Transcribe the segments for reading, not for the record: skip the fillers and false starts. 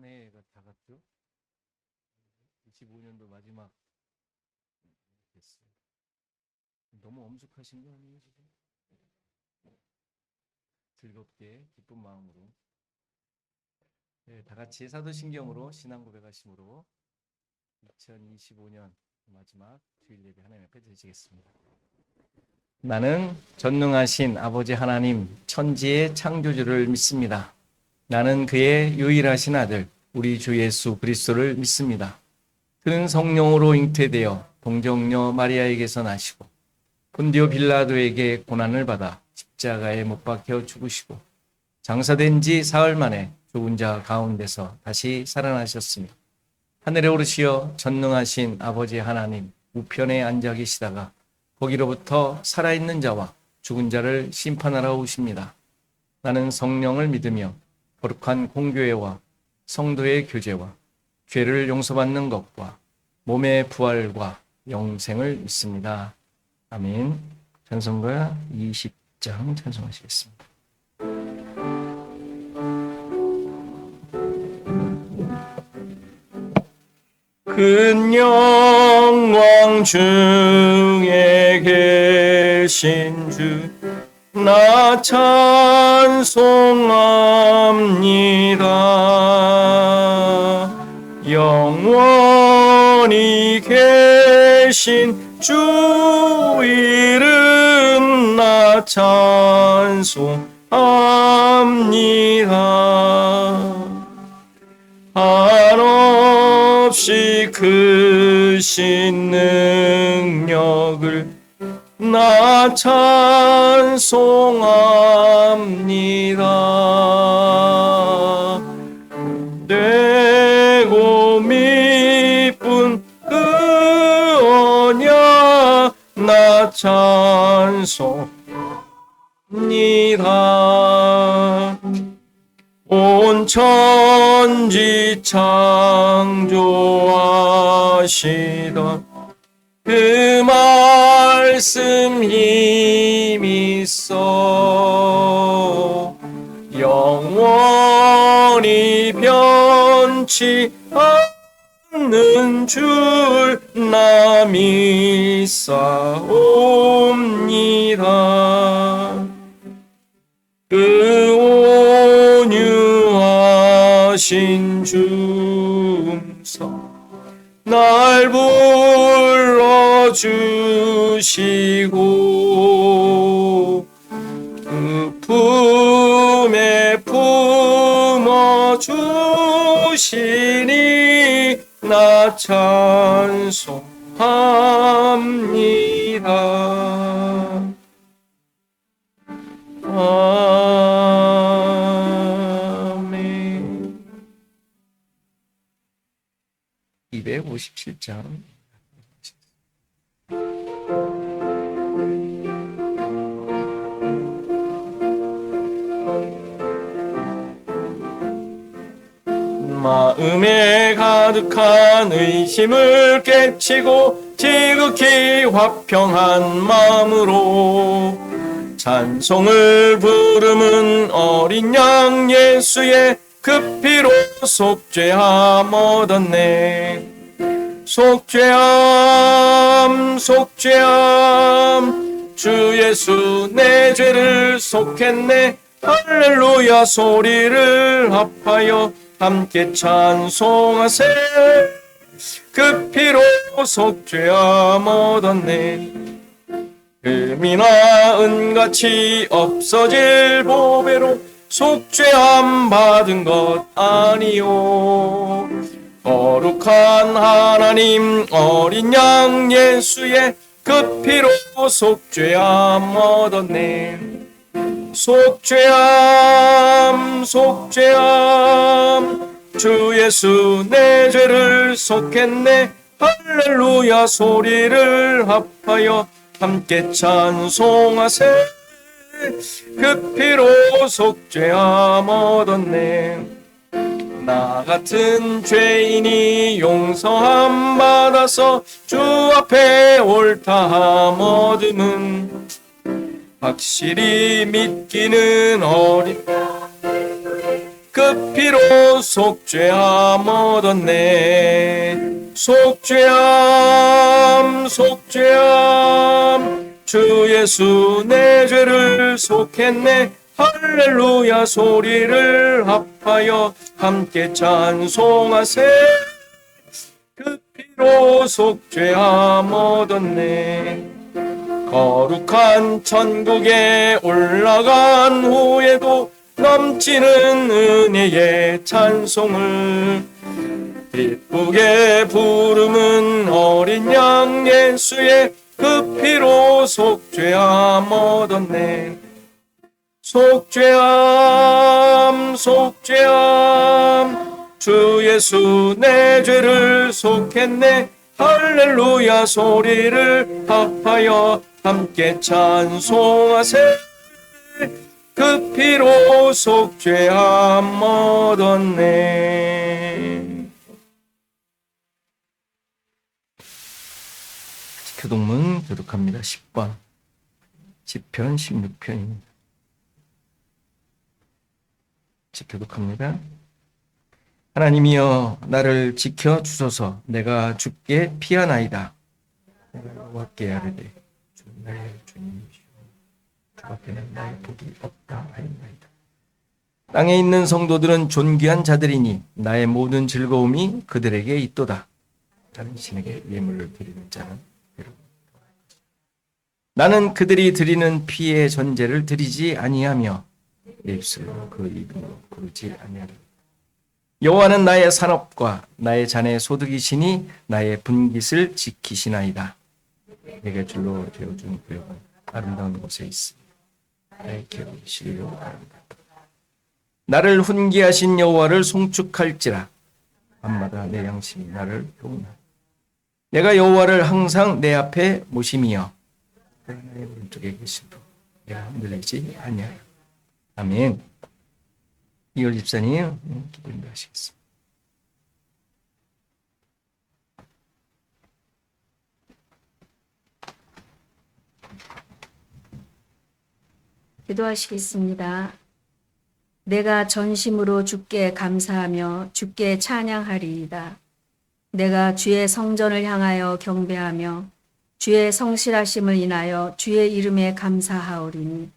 한 해가 다 갔죠? 25년도 마지막 됐어요. 너무 엄숙하신 거 아니에요, 지금? 즐겁게 기쁜 마음으로 다 같이 사도신경으로 신앙 고백하심으로 2025년 마지막 주일 예배 하나님 앞에 드리겠습니다. 나는 전능하신 아버지 하나님 천지의 창조주를 믿습니다. 나는 그의 유일하신 아들 우리 주 예수 그리스도를 믿습니다. 그는 성령으로 잉태되어 동정녀 마리아에게서 나시고 본디오 빌라도에게 고난을 받아 십자가에 못 박혀 죽으시고 장사된 지 사흘 만에 죽은 자 가운데서 다시 살아나셨으며 하늘에 오르시어 전능하신 아버지 하나님 우편에 앉아 계시다가 거기로부터 살아있는 자와 죽은 자를 심판하러 오십니다. 나는 성령을 믿으며 거룩한 공교회와 성도의 교제와 죄를 용서받는 것과 몸의 부활과 영생을 믿습니다. 아멘. 찬송가 20장 찬송하시겠습니다. 큰 영광 중에 계신 주 나 찬송합니다. 영원히 계신 주 이름 나 찬송합니다. 한없이 크신 능력을 나 찬송합니다. 되고 미쁜 그 언약 나 찬송합니다. 온 천지 창조하시던 그 말씀 힘이 있어 영원히 변치 않는 줄 나 믿사옵니다. 그 온유하신 중성 날 불러주시고 그 품에 품어주시니 나 찬송합니다. 아멘. 257장 마음에 가득한 의심을 깨치고 지극히 화평한 마음으로 찬송을 부름은 어린 양 예수의 그 피로 속죄함 얻었네. 속죄함 속죄함 주 예수 내 죄를 속했네. 할렐루야 소리를 합하여 함께 찬송하세. 그 피로 속죄함 얻었네. 금이나 은같이 없어질 보배로 속죄함 받은 것 아니요. 거룩한 하나님 어린 양 예수의 그 피로 속죄함 얻었네. 속죄함 속죄함 주 예수 내 죄를 속했네. 할렐루야 소리를 합하여 함께 찬송하세. 그 피로 속죄함 얻었네. 나 같은 죄인이 용서함 받아서 주 앞에 옳다함 얻음은 확실히 믿기는 어린 그 피로 속죄함 얻었네. 속죄함 속죄함 주 예수 내 죄를 속했네. 할렐루야 소리를 합하여 함께 찬송하세. 그 피로 속죄함 얻었네. 거룩한 천국에 올라간 후에도 넘치는 은혜의 찬송을 기쁘게 부르는 어린 양 예수의 그 피로 속죄함 얻었네. 속죄함 속죄함 주 예수 내 죄를 속했네. 할렐루야 소리를 합하여 함께 찬송하세. 그 피로 속죄함 얻었네. 교독문 교독합니다. 10번 시편 16편입니다. 교독합니다. 하나님이여 나를 지켜 주소서. 내가 주께 피하나이다. 내가 여호와께 아뢰되 주 나의 주님이시오. 주밖에는 나의 복이 없다 하였나이다. 땅에 있는 성도들은 존귀한 자들이니 나의 모든 즐거움이 그들에게 있도다. 다른 신에게 예물을 드리는 자는 괴로움이 더할 것이다. 나는 그들이 드리는 피의 전제를 드리지 아니하며 내 입술로 그 이름으로 부르지 아니하리라. 여호와는 나의 산업과 나의 자네 소득이시니 나의 분깃을 지키시나이다. 내게 줄로 되어준 구역은 아름다운 곳에 있으니 나의 기업이 시리로 아름답다. 나를 훈계하신 여호와를 송축할지라. 밤마다 내 양심이 나를 교훈하라. 내가 여호와를 항상 내 앞에 모심이여 내가 나의 오른쪽에 계신도 내가 흔들리지 아니하라. 아멘. 이걸 집사님 기도 인도하시겠습니다. 기도하시겠습니다. 내가 전심으로 주께 감사하며 주께 찬양하리이다. 내가 주의 성전을 향하여 경배하며 주의 성실하심을 인하여 주의 이름에 감사하오리니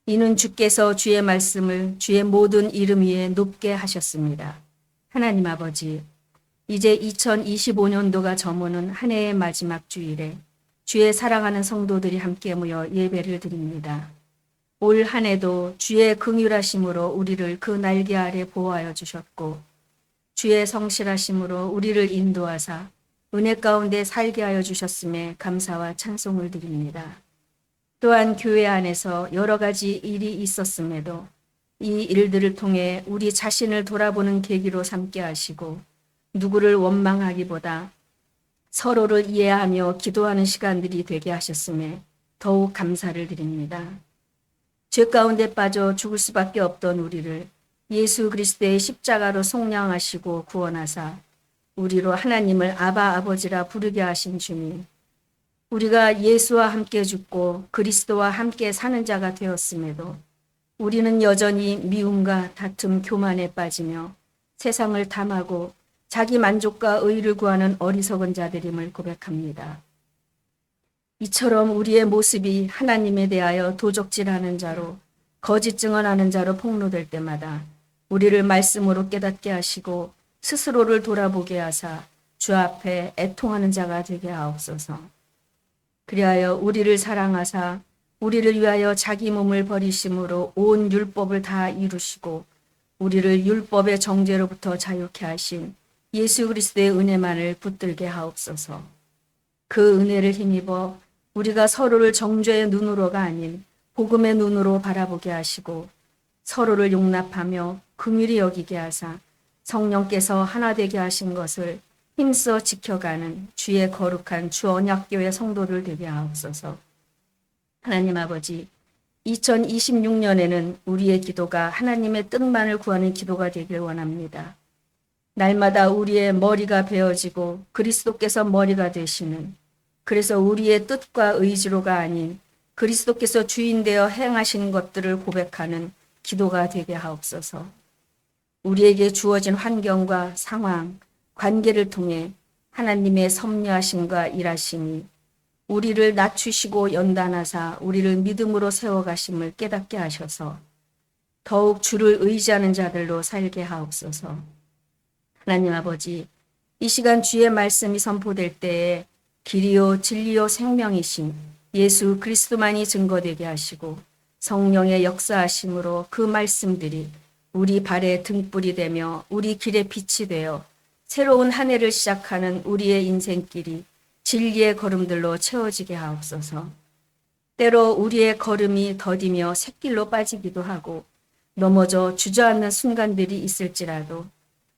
이는 주께서 주의 말씀을 주의 모든 이름 위에 높게 하셨습니다. 하나님 아버지, 이제 2025년도가 저무는 한 해의 마지막 주일에 주의 사랑하는 성도들이 함께 모여 예배를 드립니다. 올 한 해도 주의 긍휼하심으로 우리를 그 날개 아래 보호하여 주셨고 주의 성실하심으로 우리를 인도하사 은혜 가운데 살게 하여 주셨음에 감사와 찬송을 드립니다. 또한 교회 안에서 여러 가지 일이 있었음에도 이 일들을 통해 우리 자신을 돌아보는 계기로 삼게 하시고 누구를 원망하기보다 서로를 이해하며 기도하는 시간들이 되게 하셨음에 더욱 감사를 드립니다. 죄 가운데 빠져 죽을 수밖에 없던 우리를 예수 그리스도의 십자가로 속량하시고 구원하사 우리로 하나님을 아바 아버지라 부르게 하신 주님, 우리가 예수와 함께 죽고 그리스도와 함께 사는 자가 되었음에도 우리는 여전히 미움과 다툼, 교만에 빠지며 세상을 탐하고 자기 만족과 의를 구하는 어리석은 자들임을 고백합니다. 이처럼 우리의 모습이 하나님에 대하여 도적질하는 자로 거짓 증언하는 자로 폭로될 때마다 우리를 말씀으로 깨닫게 하시고 스스로를 돌아보게 하사 주 앞에 애통하는 자가 되게 하옵소서. 그리하여 우리를 사랑하사 우리를 위하여 자기 몸을 버리심으로 온 율법을 다 이루시고 우리를 율법의 정죄로부터 자유케 하신 예수 그리스도의 은혜만을 붙들게 하옵소서. 그 은혜를 힘입어 우리가 서로를 정죄의 눈으로가 아닌 복음의 눈으로 바라보게 하시고 서로를 용납하며 긍휼히 여기게 하사 성령께서 하나 되게 하신 것을 힘써 지켜가는 주의 거룩한 주 언약교회 성도들 되게 하옵소서. 하나님 아버지, 2026년에는 우리의 기도가 하나님의 뜻만을 구하는 기도가 되길 원합니다. 날마다 우리의 머리가 베어지고 그리스도께서 머리가 되시는, 그래서 우리의 뜻과 의지로가 아닌 그리스도께서 주인 되어 행하신 것들을 고백하는 기도가 되게 하옵소서. 우리에게 주어진 환경과 상황, 관계를 통해 하나님의 섭리하심과 일하심이 우리를 낮추시고 연단하사 우리를 믿음으로 세워가심을 깨닫게 하셔서 더욱 주를 의지하는 자들로 살게 하옵소서. 하나님 아버지, 이 시간 주의 말씀이 선포될 때에 길이요 진리요 생명이신 예수 그리스도만이 증거되게 하시고 성령의 역사하심으로 그 말씀들이 우리 발의 등불이 되며 우리 길의 빛이 되어 새로운 한 해를 시작하는 우리의 인생길이 진리의 걸음들로 채워지게 하옵소서. 때로 우리의 걸음이 더디며 샛길로 빠지기도 하고 넘어져 주저앉는 순간들이 있을지라도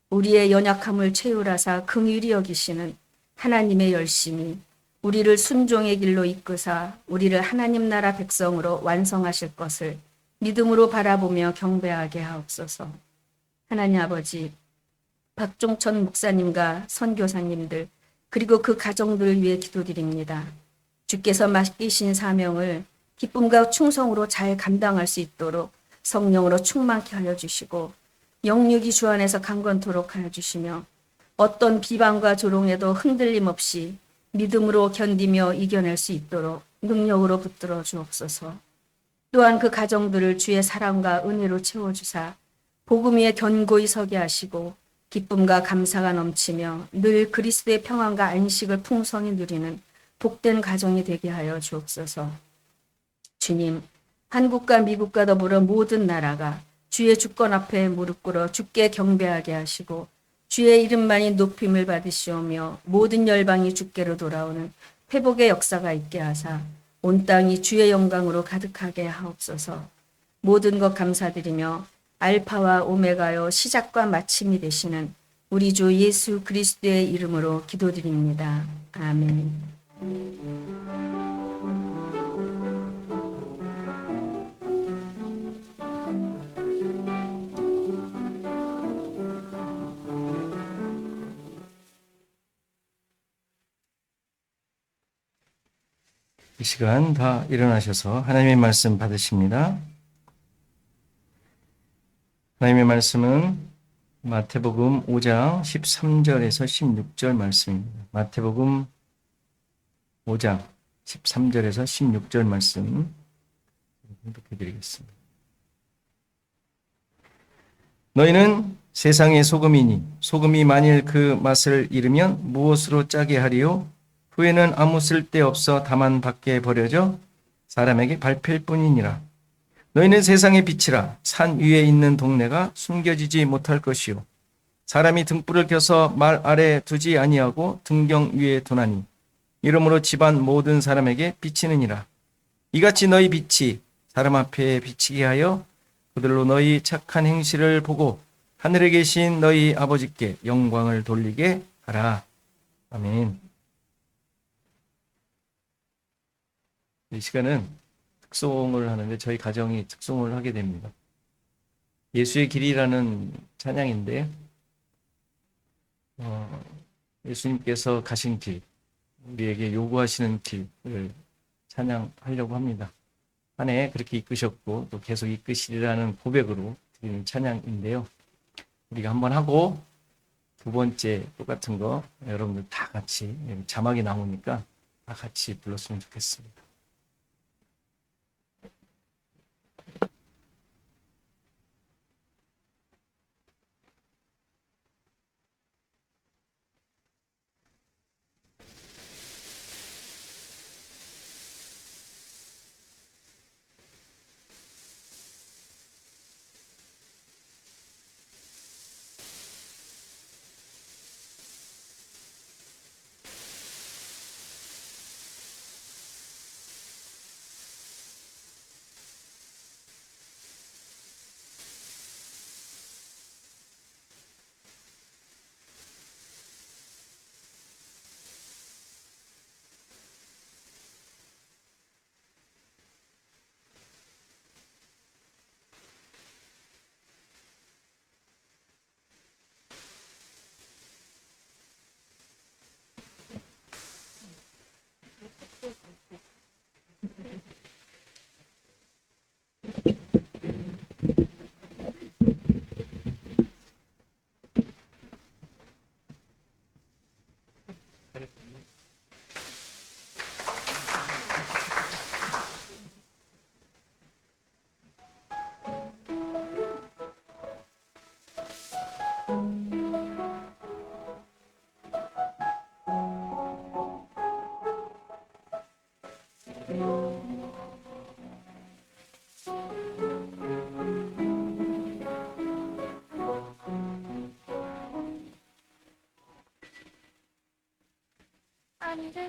우리의 연약함을 채우라사 긍휼히 여기시는 하나님의 열심이 우리를 순종의 길로 이끄사 우리를 하나님 나라 백성으로 완성하실 것을 믿음으로 바라보며 경배하게 하옵소서. 하나님 아버지, 박종천 목사님과 선교사님들 그리고 그 가정들을 위해 기도드립니다. 주께서 맡기신 사명을 기쁨과 충성으로 잘 감당할 수 있도록 성령으로 충만케 하여 주시고 영육이 주 안에서 강건토록 하여 주시며 어떤 비방과 조롱에도 흔들림 없이 믿음으로 견디며 이겨낼 수 있도록 능력으로 붙들어 주옵소서. 또한 그 가정들을 주의 사랑과 은혜로 채워주사 복음 위에 견고히 서게 하시고 기쁨과 감사가 넘치며 늘 그리스도의 평안과 안식을 풍성히 누리는 복된 가정이 되게 하여 주옵소서. 주님, 한국과 미국과 더불어 모든 나라가 주의 주권 앞에 무릎 꿇어 주께 경배하게 하시고 주의 이름만이 높임을 받으시오며 모든 열방이 주께로 돌아오는 회복의 역사가 있게 하사 온 땅이 주의 영광으로 가득하게 하옵소서. 모든 것 감사드리며 알파와 오메가요 시작과 마침이 되시는 우리 주 예수 그리스도의 이름으로 기도드립니다. 아멘. 이 시간 다 일어나셔서 하나님의 말씀 받으십니다. 하나님의 말씀은 마태복음 5장 13절에서 16절 말씀입니다. 마태복음 5장 13절에서 16절 말씀 공독해 드리겠습니다. 너희는 세상의 소금이니 소금이 만일 그 맛을 잃으면 무엇으로 짜게 하리요? 후에는 아무 쓸데없어 다만 밖에 버려져 사람에게 밟힐 뿐이니라. 너희는 세상의 빛이라. 산 위에 있는 동네가 숨겨지지 못할 것이요 사람이 등불을 켜서 말 아래 두지 아니하고 등경 위에 두나니 이러므로 집안 모든 사람에게 비치느니라. 이같이 너희 빛이 사람 앞에 비치게 하여 그들로 너희 착한 행실을 보고 하늘에 계신 너희 아버지께 영광을 돌리게 하라. 아멘. 이 시간은 특송을 하는데 저희 가정이 특송을 하게 됩니다. 예수의 길이라는 찬양인데 예수님께서 가신 길, 우리에게 요구하시는 길을 찬양하려고 합니다. 한 해 그렇게 이끄셨고 또 계속 이끄시리라는 고백으로 드리는 찬양인데요. 우리가 한번 하고 두 번째 똑같은 거 여러분들 다 같이 자막이 나오니까 다 같이 불렀으면 좋겠습니다.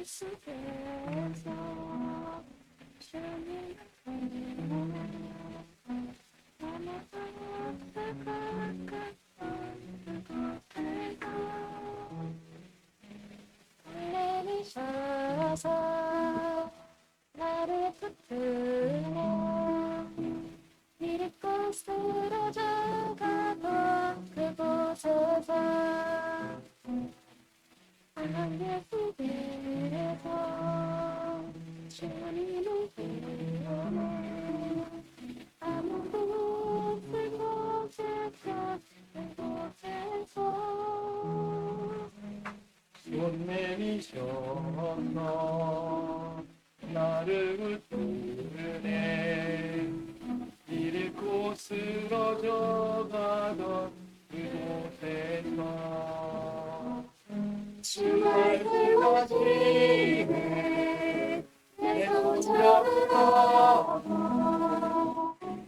속에서 주님을 내미셔서 나를 붙들어 믿고 쓰러져가던 그곳에서 하늘 속에서 주님을 기억해 아무도 없을 곳에서 그곳에서 손 내미셔서 나를 붙드네 잃고 쓰러져 가던 그곳에서 주말 들어지네 내 손잡으러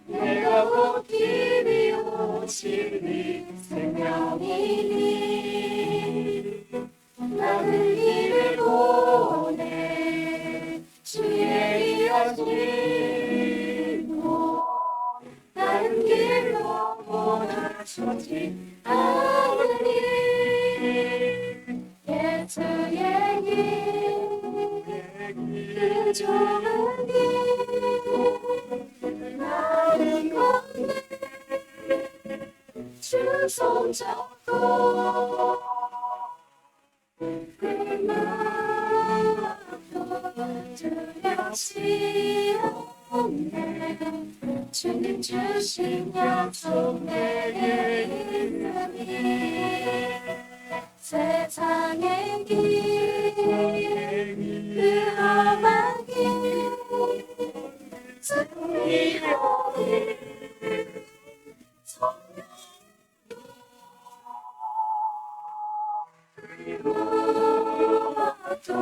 내가 곧 길이 오시니 생명이니 나는 이를 보내 주의 이어짐으로 다른 길로 보내주지 않으니 예수의 길그 좁은 길 나를 건네 주 손잡고 두렵지 않네 주님 주신 약속 내게 있으니 세상의 길그 험한 길 승리하리 무엇도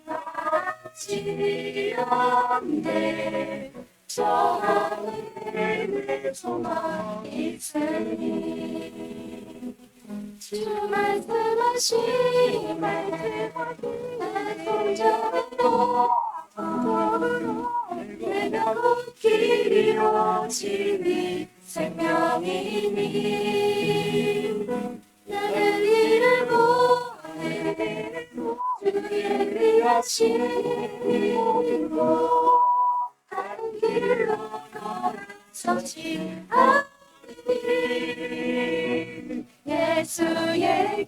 하지 않네 저 하늘에 내 소망 있으니 주 말씀하시네 내 손잡고 내가 곧 길이 오지니 생명이니 나는 이를 보내 주의 위하심으로 다른 길로 돌아서지 않으니 예수의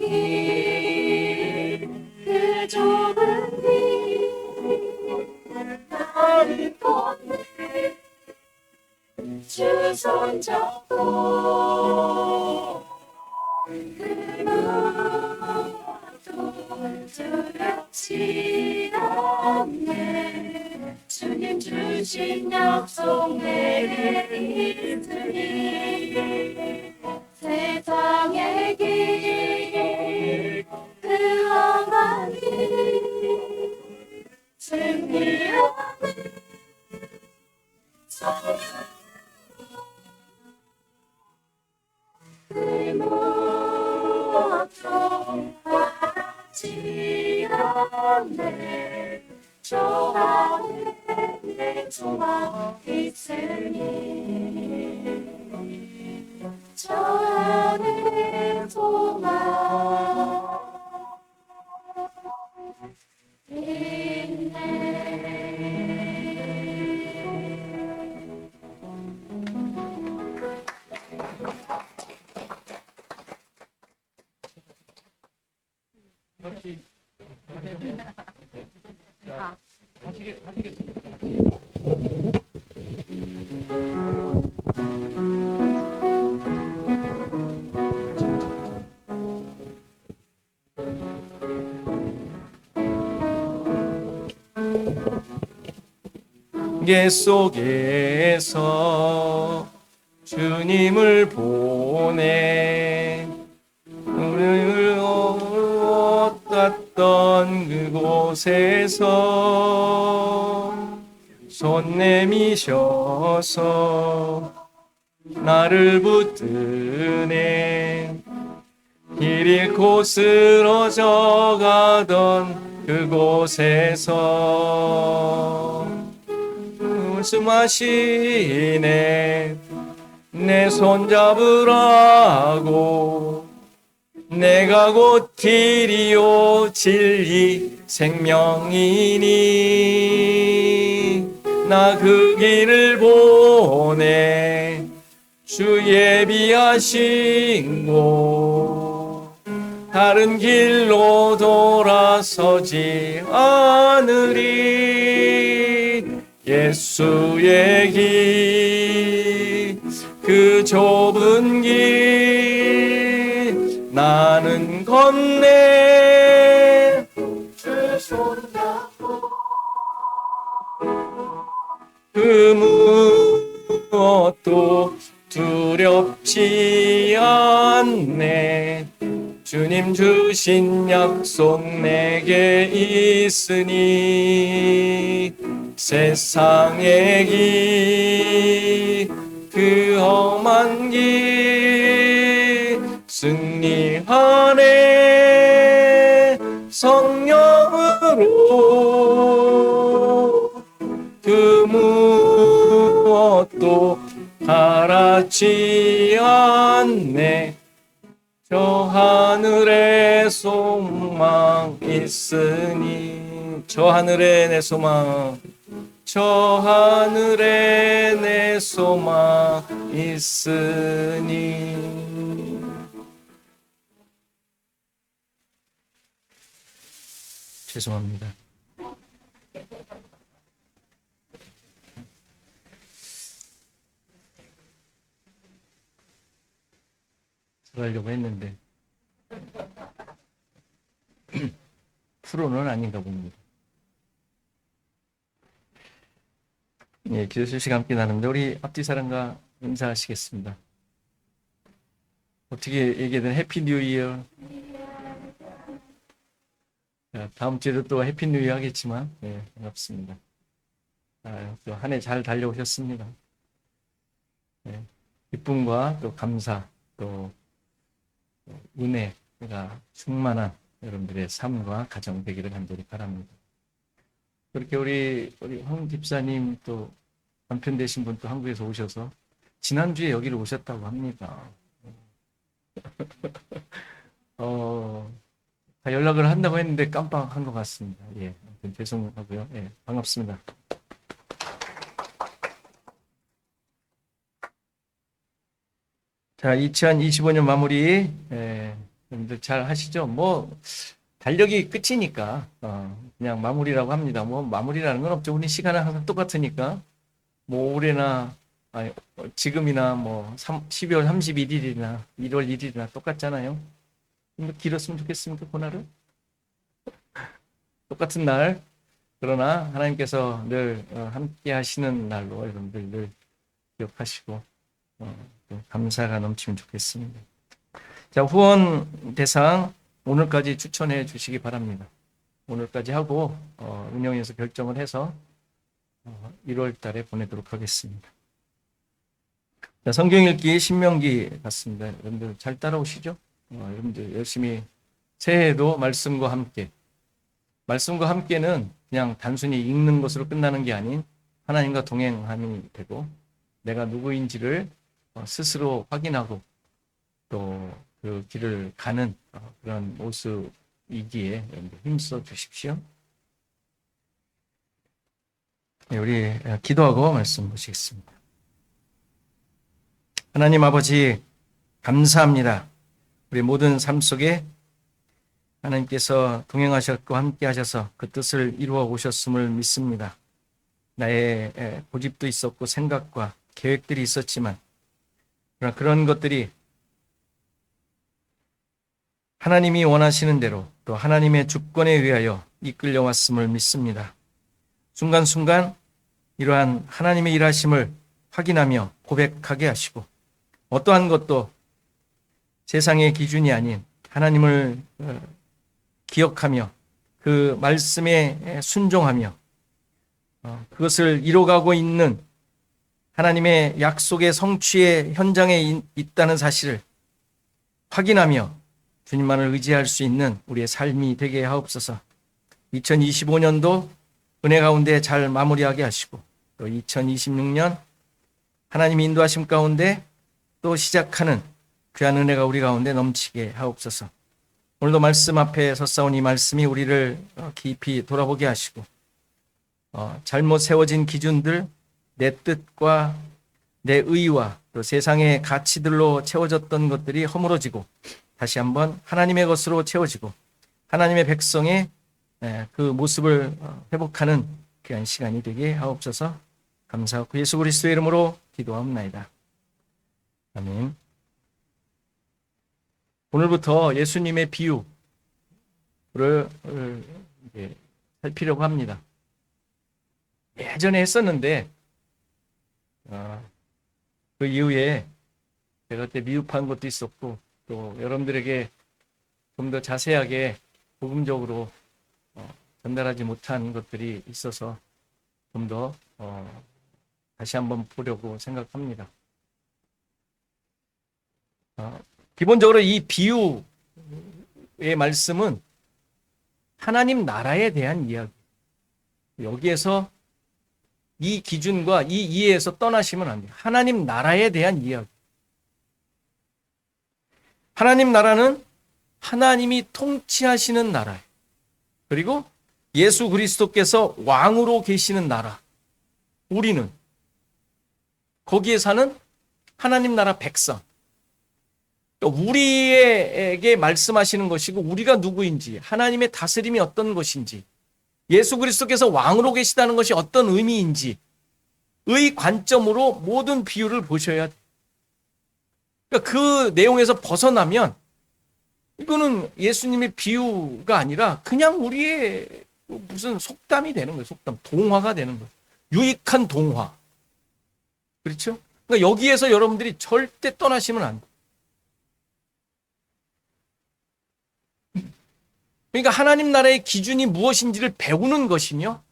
길그 좁은 길 나를 건네 주 손잡고 그무엇도 두렵지 않네 주님 주신 약속 내게 있으니 세상의 길그 험한 길 승리하는 무엇도 하지 않네 저 안에 내 소망 있으니 저 안에 소망 역시 자, 하시겠습니다. 계 속에서 주님을 보내 우리를 얻었던 그곳에서 손 내미셔서 나를 붙드네 길 잃고 쓰러져 가던 그곳에서 말씀하시네. 내 손 잡으라고. 내가 곧 길이요 진리 생명이니 나 그 길을 보내. 주 예비하신 곳 다른 길로 돌아서지 않으리. 예수의 길, 그 좁은 길 나는 건네. 주 손잡고 그 무엇도 두렵지 않네. 주님 주신 약속 내게 있으니 세상의 길, 그 험한 길 승리하네. 성령으로 그 무엇도 바라지 않네. 저 하늘에 소망 있으니, 저 하늘에 내 소망, 저 하늘에 내 소망 있으니. 죄송합니다. 들어가려고 했는데 프로는 아닌가 봅니다. 예, 기도실 시간 함께 나누는데 우리 앞뒤 사람과 인사하시겠습니다. 어떻게 얘기하든 해피 뉴 이어. 다음 주에도 또 해피 뉴 이어 하겠지만, 예, 반갑습니다. 또 한 해 잘 달려오셨습니다. 예, 기쁨과 또 감사, 또 은혜가 충만한 여러분들의 삶과 가정 되기를 간절히 바랍니다. 그렇게 우리 황 집사님 또 남편 되신 분 또 한국에서 오셔서 지난주에 여기를 오셨다고 합니다. 다 연락을 한다고 했는데 깜빡한 것 같습니다. 예, 아무튼 죄송하고요. 예, 반갑습니다. 자, 2025년 마무리, 여러분들 잘 하시죠? 뭐, 달력이 끝이니까, 그냥 마무리라고 합니다. 뭐, 마무리라는 건 없죠. 우리 시간은 항상 똑같으니까, 뭐, 올해나, 지금이나 뭐, 12월 31일이나 1월 1일이나 똑같잖아요. 좀 길었으면 좋겠습니까, 그날은? 똑같은 날, 그러나 하나님께서 늘 함께 하시는 날로 여러분들 늘 기억하시고, 감사가 넘치면 좋겠습니다. 자, 후원 대상 오늘까지 추천해 주시기 바랍니다. 오늘까지 하고 운영에서 결정을 해서 1월 달에 보내도록 하겠습니다. 자, 성경 읽기 신명기 같습니다. 여러분들 잘 따라오시죠? 여러분들 열심히 새해에도 말씀과 함께는 그냥 단순히 읽는 것으로 끝나는 게 아닌 하나님과 동행함이 되고 내가 누구인지를 스스로 확인하고 또 그 길을 가는 그런 모습이기에 힘써 주십시오. 네, 우리 기도하고 말씀 보시겠습니다. 하나님 아버지 감사합니다. 우리 모든 삶 속에 하나님께서 동행하셨고 함께 하셔서 그 뜻을 이루어 오셨음을 믿습니다. 나의 고집도 있었고 생각과 계획들이 있었지만 그러나 그런 것들이 하나님이 원하시는 대로 또 하나님의 주권에 의하여 이끌려 왔음을 믿습니다. 순간순간 이러한 하나님의 일하심을 확인하며 고백하게 하시고 어떠한 것도 세상의 기준이 아닌 하나님을 기억하며 그 말씀에 순종하며 그것을 이뤄가고 있는 하나님의 약속의 성취의 현장에 있다는 사실을 확인하며 주님만을 의지할 수 있는 우리의 삶이 되게 하옵소서. 2025년도 은혜 가운데 잘 마무리하게 하시고 또 2026년 하나님의 인도하심 가운데 또 시작하는 귀한 은혜가 우리 가운데 넘치게 하옵소서. 오늘도 말씀 앞에 섰사온 이 말씀이 우리를 깊이 돌아보게 하시고 잘못 세워진 기준들, 내 뜻과 내 의와 또 세상의 가치들로 채워졌던 것들이 허물어지고 다시 한번 하나님의 것으로 채워지고 하나님의 백성의 그 모습을 회복하는 귀한 시간이 되게 하옵소서. 감사하고 예수 그리스도의 이름으로 기도하옵나이다. 아멘. 오늘부터 예수님의 비유를 살피려고 합니다. 예전에 했었는데 그 이후에 제가 그때 미흡한 것도 있었고 또 여러분들에게 좀 더 자세하게 복음적으로 전달하지 못한 것들이 있어서 좀 더 다시 한번 보려고 생각합니다. 기본적으로 이 비유의 말씀은 하나님 나라에 대한 이야기. 여기에서 이 기준과 이 이해에서 떠나시면 안 돼요. 하나님 나라에 대한 이야기. 하나님 나라는 하나님이 통치하시는 나라예요. 그리고 예수 그리스도께서 왕으로 계시는 나라. 우리는 거기에 사는 하나님 나라 백성. 우리에게 말씀하시는 것이고 우리가 누구인지, 하나님의 다스림이 어떤 것인지, 예수 그리스도께서 왕으로 계시다는 것이 어떤 의미인지의 관점으로 모든 비유를 보셔야 돼요. 그러니까 그 내용에서 벗어나면 이거는 예수님의 비유가 아니라 그냥 우리의 무슨 속담이 되는 거예요. 속담, 동화가 되는 거예요. 유익한 동화. 그렇죠? 그러니까 여기에서 여러분들이 절대 떠나시면 안 돼요. 그러니까 하나님 나라의 기준이 무엇인지를 배우는 것이며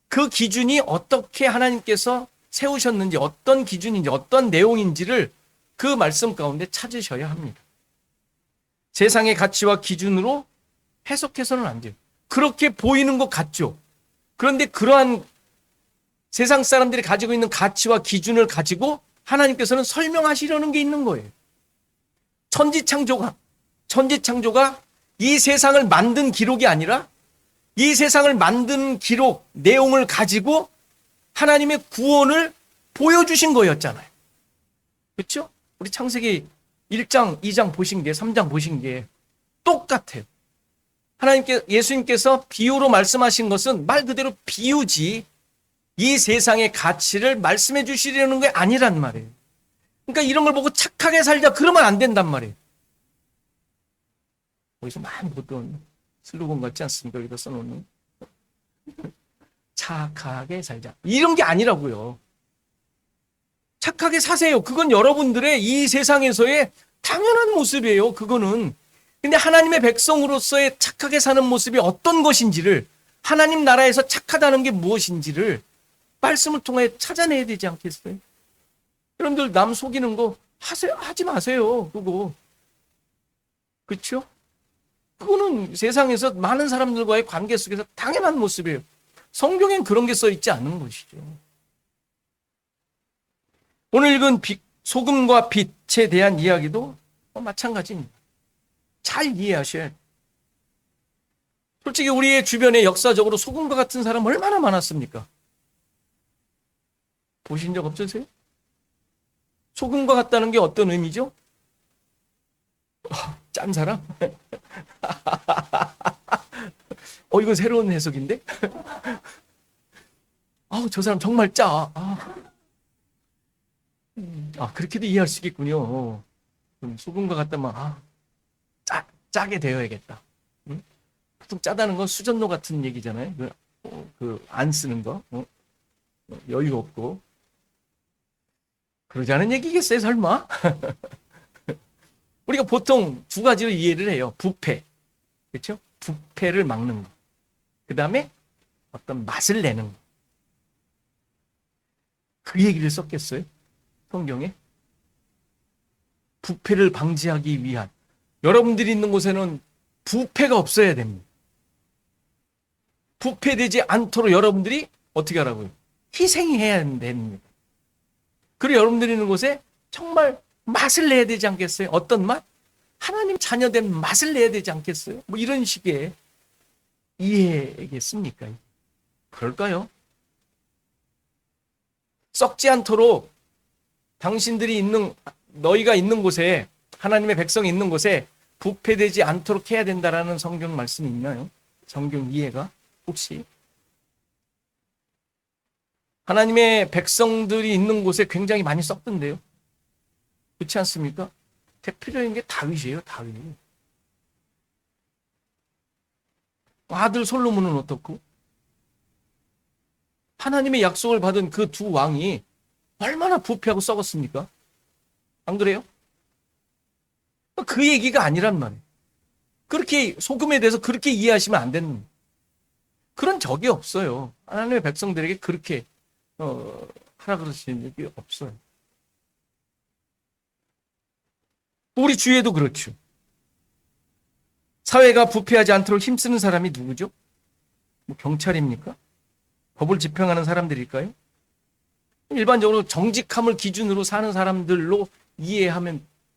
그 기준이 어떻게 하나님께서 세우셨는지, 어떤 기준인지, 어떤 내용인지를 그 말씀 가운데 찾으셔야 합니다. 세상의 가치와 기준으로 해석해서는 안 돼요. 그렇게 보이는 것 같죠. 그런데 그러한 세상 사람들이 가지고 있는 가치와 기준을 가지고 하나님께서는 설명하시려는 게 있는 거예요. 천지창조가 이 세상을 만든 기록이 아니라 이 세상을 만든 기록, 내용을 가지고 하나님의 구원을 보여주신 거였잖아요. 그렇죠? 우리 창세기 1장, 2장 보신 게, 3장 보신 게 똑같아요. 예수님께서 비유로 말씀하신 것은 말 그대로 비유지 이 세상의 가치를 말씀해 주시려는 게 아니란 말이에요. 그러니까 이런 걸 보고 착하게 살자 그러면 안 된단 말이에요. 거기서 많이 보던 슬로건 같지 않습니까? 여기다 써놓는 착하게 살자 이런 게 아니라고요. 착하게 사세요. 그건 여러분들의 이 세상에서의 당연한 모습이에요. 그거는. 근데 하나님의 백성으로서의 착하게 사는 모습이 어떤 것인지를, 하나님 나라에서 착하다는 게 무엇인지를 말씀을 통해 찾아내야 되지 않겠어요? 여러분들 남 속이는 거 하지 마세요. 그거. 그렇죠? 그거는 세상에서 많은 사람들과의 관계 속에서 당연한 모습이에요. 성경엔 그런 게 써 있지 않는 것이죠. 오늘 읽은 소금과 빛에 대한 이야기도 마찬가지입니다. 잘 이해하셔야 돼요. 솔직히 우리의 주변에 역사적으로 소금과 같은 사람 얼마나 많았습니까? 보신 적 없으세요? 소금과 같다는 게 어떤 의미죠? 짠 사람? 이거 새로운 해석인데? 저 사람 정말 짜. 그렇게도 이해할 수 있겠군요. 그럼 소금과 같다면, 짜게 되어야겠다. 응? 보통 짜다는 건 수전노 같은 얘기잖아요. 안 쓰는 거. 여유 없고. 그러지 않은 얘기겠어요, 설마? 우리가 보통 두 가지로 이해를 해요. 부패. 그렇죠? 부패를 막는 거. 그 다음에 어떤 맛을 내는 거. 그 얘기를 썼겠어요? 성경에? 부패를 방지하기 위한. 여러분들이 있는 곳에는 부패가 없어야 됩니다. 부패되지 않도록 여러분들이 어떻게 하라고요? 희생해야 됩니다. 그리고 여러분들이 있는 곳에 정말 맛을 내야 되지 않겠어요? 어떤 맛? 하나님 자녀된 맛을 내야 되지 않겠어요? 뭐 이런 식의 이해겠습니까? 그럴까요? 썩지 않도록 당신들이 있는, 너희가 있는 곳에, 하나님의 백성이 있는 곳에 부패되지 않도록 해야 된다라는 성경 말씀이 있나요? 성경 이해가 혹시? 하나님의 백성들이 있는 곳에 굉장히 많이 썩던데요. 그렇지 않습니까? 대표적인 게 다윗이에요, 다윗. 아들 솔로몬은 어떻고? 하나님의 약속을 받은 그 두 왕이 얼마나 부패하고 썩었습니까? 안 그래요? 그 얘기가 아니란 말이에요. 그렇게 소금에 대해서 그렇게 이해하시면 안 되는 거예요. 그런 적이 없어요. 하나님의 백성들에게 그렇게 하라 그러시는 적이 없어요. 우리 주위에도 그렇죠. 사회가 부패하지 않도록 힘쓰는 사람이 누구죠? 뭐 경찰입니까? 법을 집행하는 사람들일까요? 일반적으로 정직함을 기준으로 사는 사람들로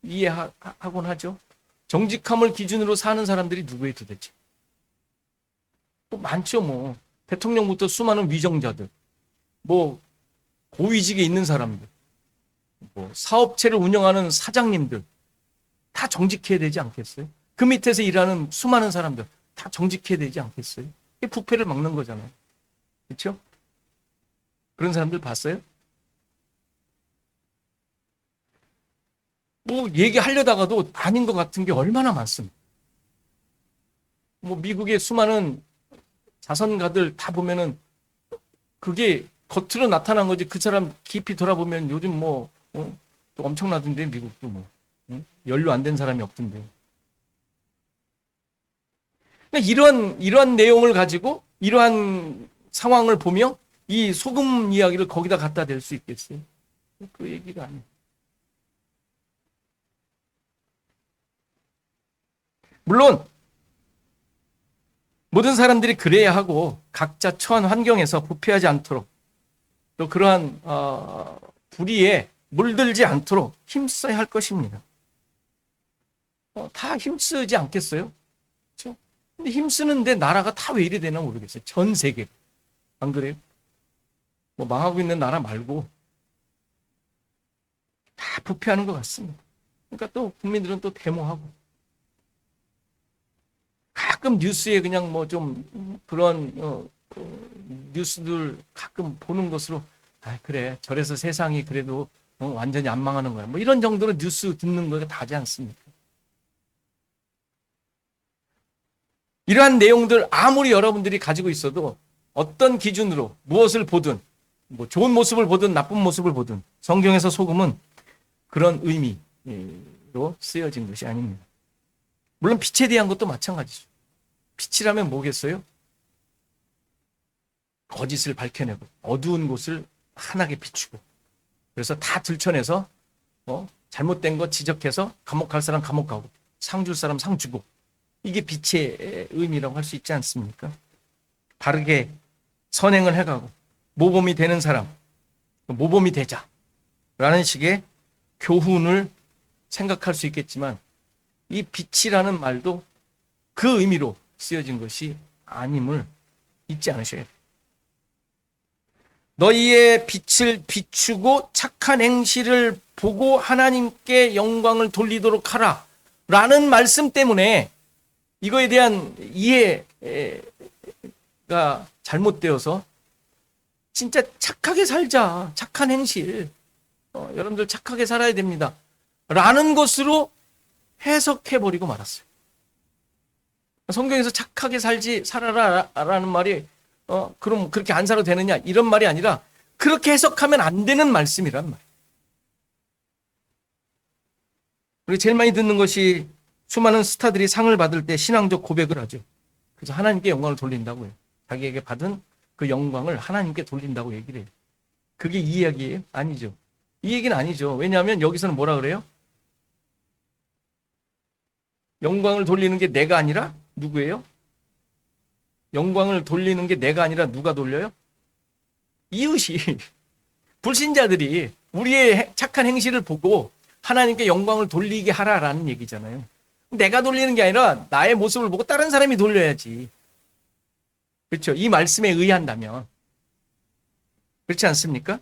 이해하곤 하죠. 정직함을 기준으로 사는 사람들이 누구예요 도대체? 뭐 많죠. 뭐 대통령부터 수많은 위정자들, 뭐 고위직에 있는 사람들, 뭐 사업체를 운영하는 사장님들 다 정직해야 되지 않겠어요? 그 밑에서 일하는 수많은 사람들 다 정직해야 되지 않겠어요? 이게 부패를 막는 거잖아요. 그렇죠? 그런 사람들 봤어요? 뭐 얘기하려다가도 아닌 것 같은 게 얼마나 많습니다. 뭐 미국의 수많은 자선가들 다 보면은 그게 겉으로 나타난 거지, 그 사람 깊이 돌아보면 요즘 또 엄청나던데, 미국도 연루 안 된 사람이 없던데. 그러니까 이러한 내용을 가지고 이러한 상황을 보며 이 소금 이야기를 거기다 갖다 댈 수 있겠어요? 그 얘기가 아니에요. 물론 모든 사람들이 그래야 하고 각자 처한 환경에서 부패하지 않도록 또 그러한 불의에 물들지 않도록 힘써야 할 것입니다. 다 힘쓰지 않겠어요? 그렇죠? 근데 힘쓰는데 나라가 다 왜 이래 되나 모르겠어요. 전 세계. 안 그래요? 뭐 망하고 있는 나라 말고 다 부패하는 것 같습니다. 그러니까 또 국민들은 또 데모하고 가끔 뉴스에 그냥 뭐 좀 그런 뉴스들 가끔 보는 것으로 그래 저래서 세상이 그래도 완전히 안 망하는 거야. 뭐 이런 정도로 뉴스 듣는 거가 다지 않습니까? 이러한 내용들 아무리 여러분들이 가지고 있어도 어떤 기준으로 무엇을 보든 뭐 좋은 모습을 보든 나쁜 모습을 보든 성경에서 소금은 그런 의미로 쓰여진 것이 아닙니다. 물론 빛에 대한 것도 마찬가지죠. 빛이라면 뭐겠어요? 거짓을 밝혀내고 어두운 곳을 환하게 비추고 그래서 다 들춰내서 잘못된 거 지적해서 감옥 갈 사람 감옥 가고 상 줄 사람 상 주고 이게 빛의 의미라고 할 수 있지 않습니까? 바르게 선행을 해가고 모범이 되는 사람 모범이 되자라는 식의 교훈을 생각할 수 있겠지만 이 빛이라는 말도 그 의미로 쓰여진 것이 아님을 잊지 않으셔야 돼요. 너희의 빛을 비추고 착한 행실을 보고 하나님께 영광을 돌리도록 하라 라는 말씀 때문에 이거에 대한 이해가 잘못되어서 진짜 착하게 살자, 착한 행실, 여러분들 착하게 살아야 됩니다 라는 것으로 해석해버리고 말았어요. 성경에서 착하게 살아라라는 말이 그럼 그렇게 안 살아도 되느냐 이런 말이 아니라 그렇게 해석하면 안 되는 말씀이란 말이에요. 그리고 제일 많이 듣는 것이 수많은 스타들이 상을 받을 때 신앙적 고백을 하죠. 그래서 하나님께 영광을 돌린다고 해요. 자기에게 받은 그 영광을 하나님께 돌린다고 얘기를 해요. 그게 이 이야기예요? 아니죠. 이 얘기는 아니죠. 왜냐하면 여기서는 뭐라 그래요? 영광을 돌리는 게 내가 아니라 누구예요? 영광을 돌리는 게 내가 아니라 누가 돌려요? 이웃이. 불신자들이 우리의 착한 행실을 보고 하나님께 영광을 돌리게 하라라는 얘기잖아요. 내가 돌리는 게 아니라 나의 모습을 보고 다른 사람이 돌려야지. 그렇죠? 이 말씀에 의한다면. 그렇지 않습니까?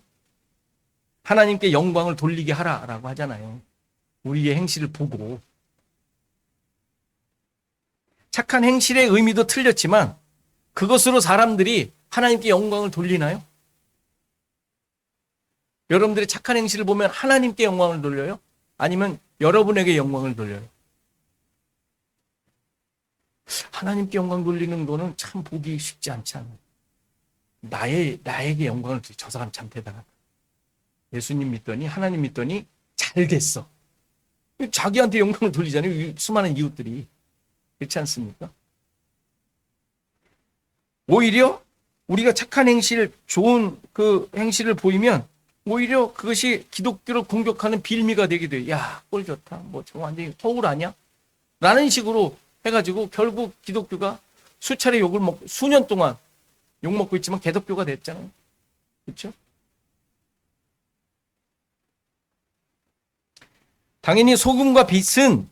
하나님께 영광을 돌리게 하라라고 하잖아요. 우리의 행실을 보고. 착한 행실의 의미도 틀렸지만 그것으로 사람들이 하나님께 영광을 돌리나요? 여러분들의 착한 행실을 보면 하나님께 영광을 돌려요? 아니면 여러분에게 영광을 돌려요? 하나님께 영광 돌리는 거는 참 보기 쉽지 않지 않아요. 나에게 영광을 돌려. 저 사람 참 대단하다. 예수님 믿더니, 하나님 믿더니 잘 됐어. 자기한테 영광을 돌리잖아요. 수많은 이웃들이. 그렇지 않습니까? 오히려 우리가 착한 행실, 좋은 그 행실을 보이면 오히려 그것이 기독교를 공격하는 빌미가 되기도 해요. 야, 꼴 좋다. 뭐 저 완전히 허울 아니야? 라는 식으로 해가지고 결국 기독교가 수차례 욕을 먹고 수년 동안 욕 먹고 있지만 개독교가 됐잖아요. 그렇죠? 당연히 소금과 빛은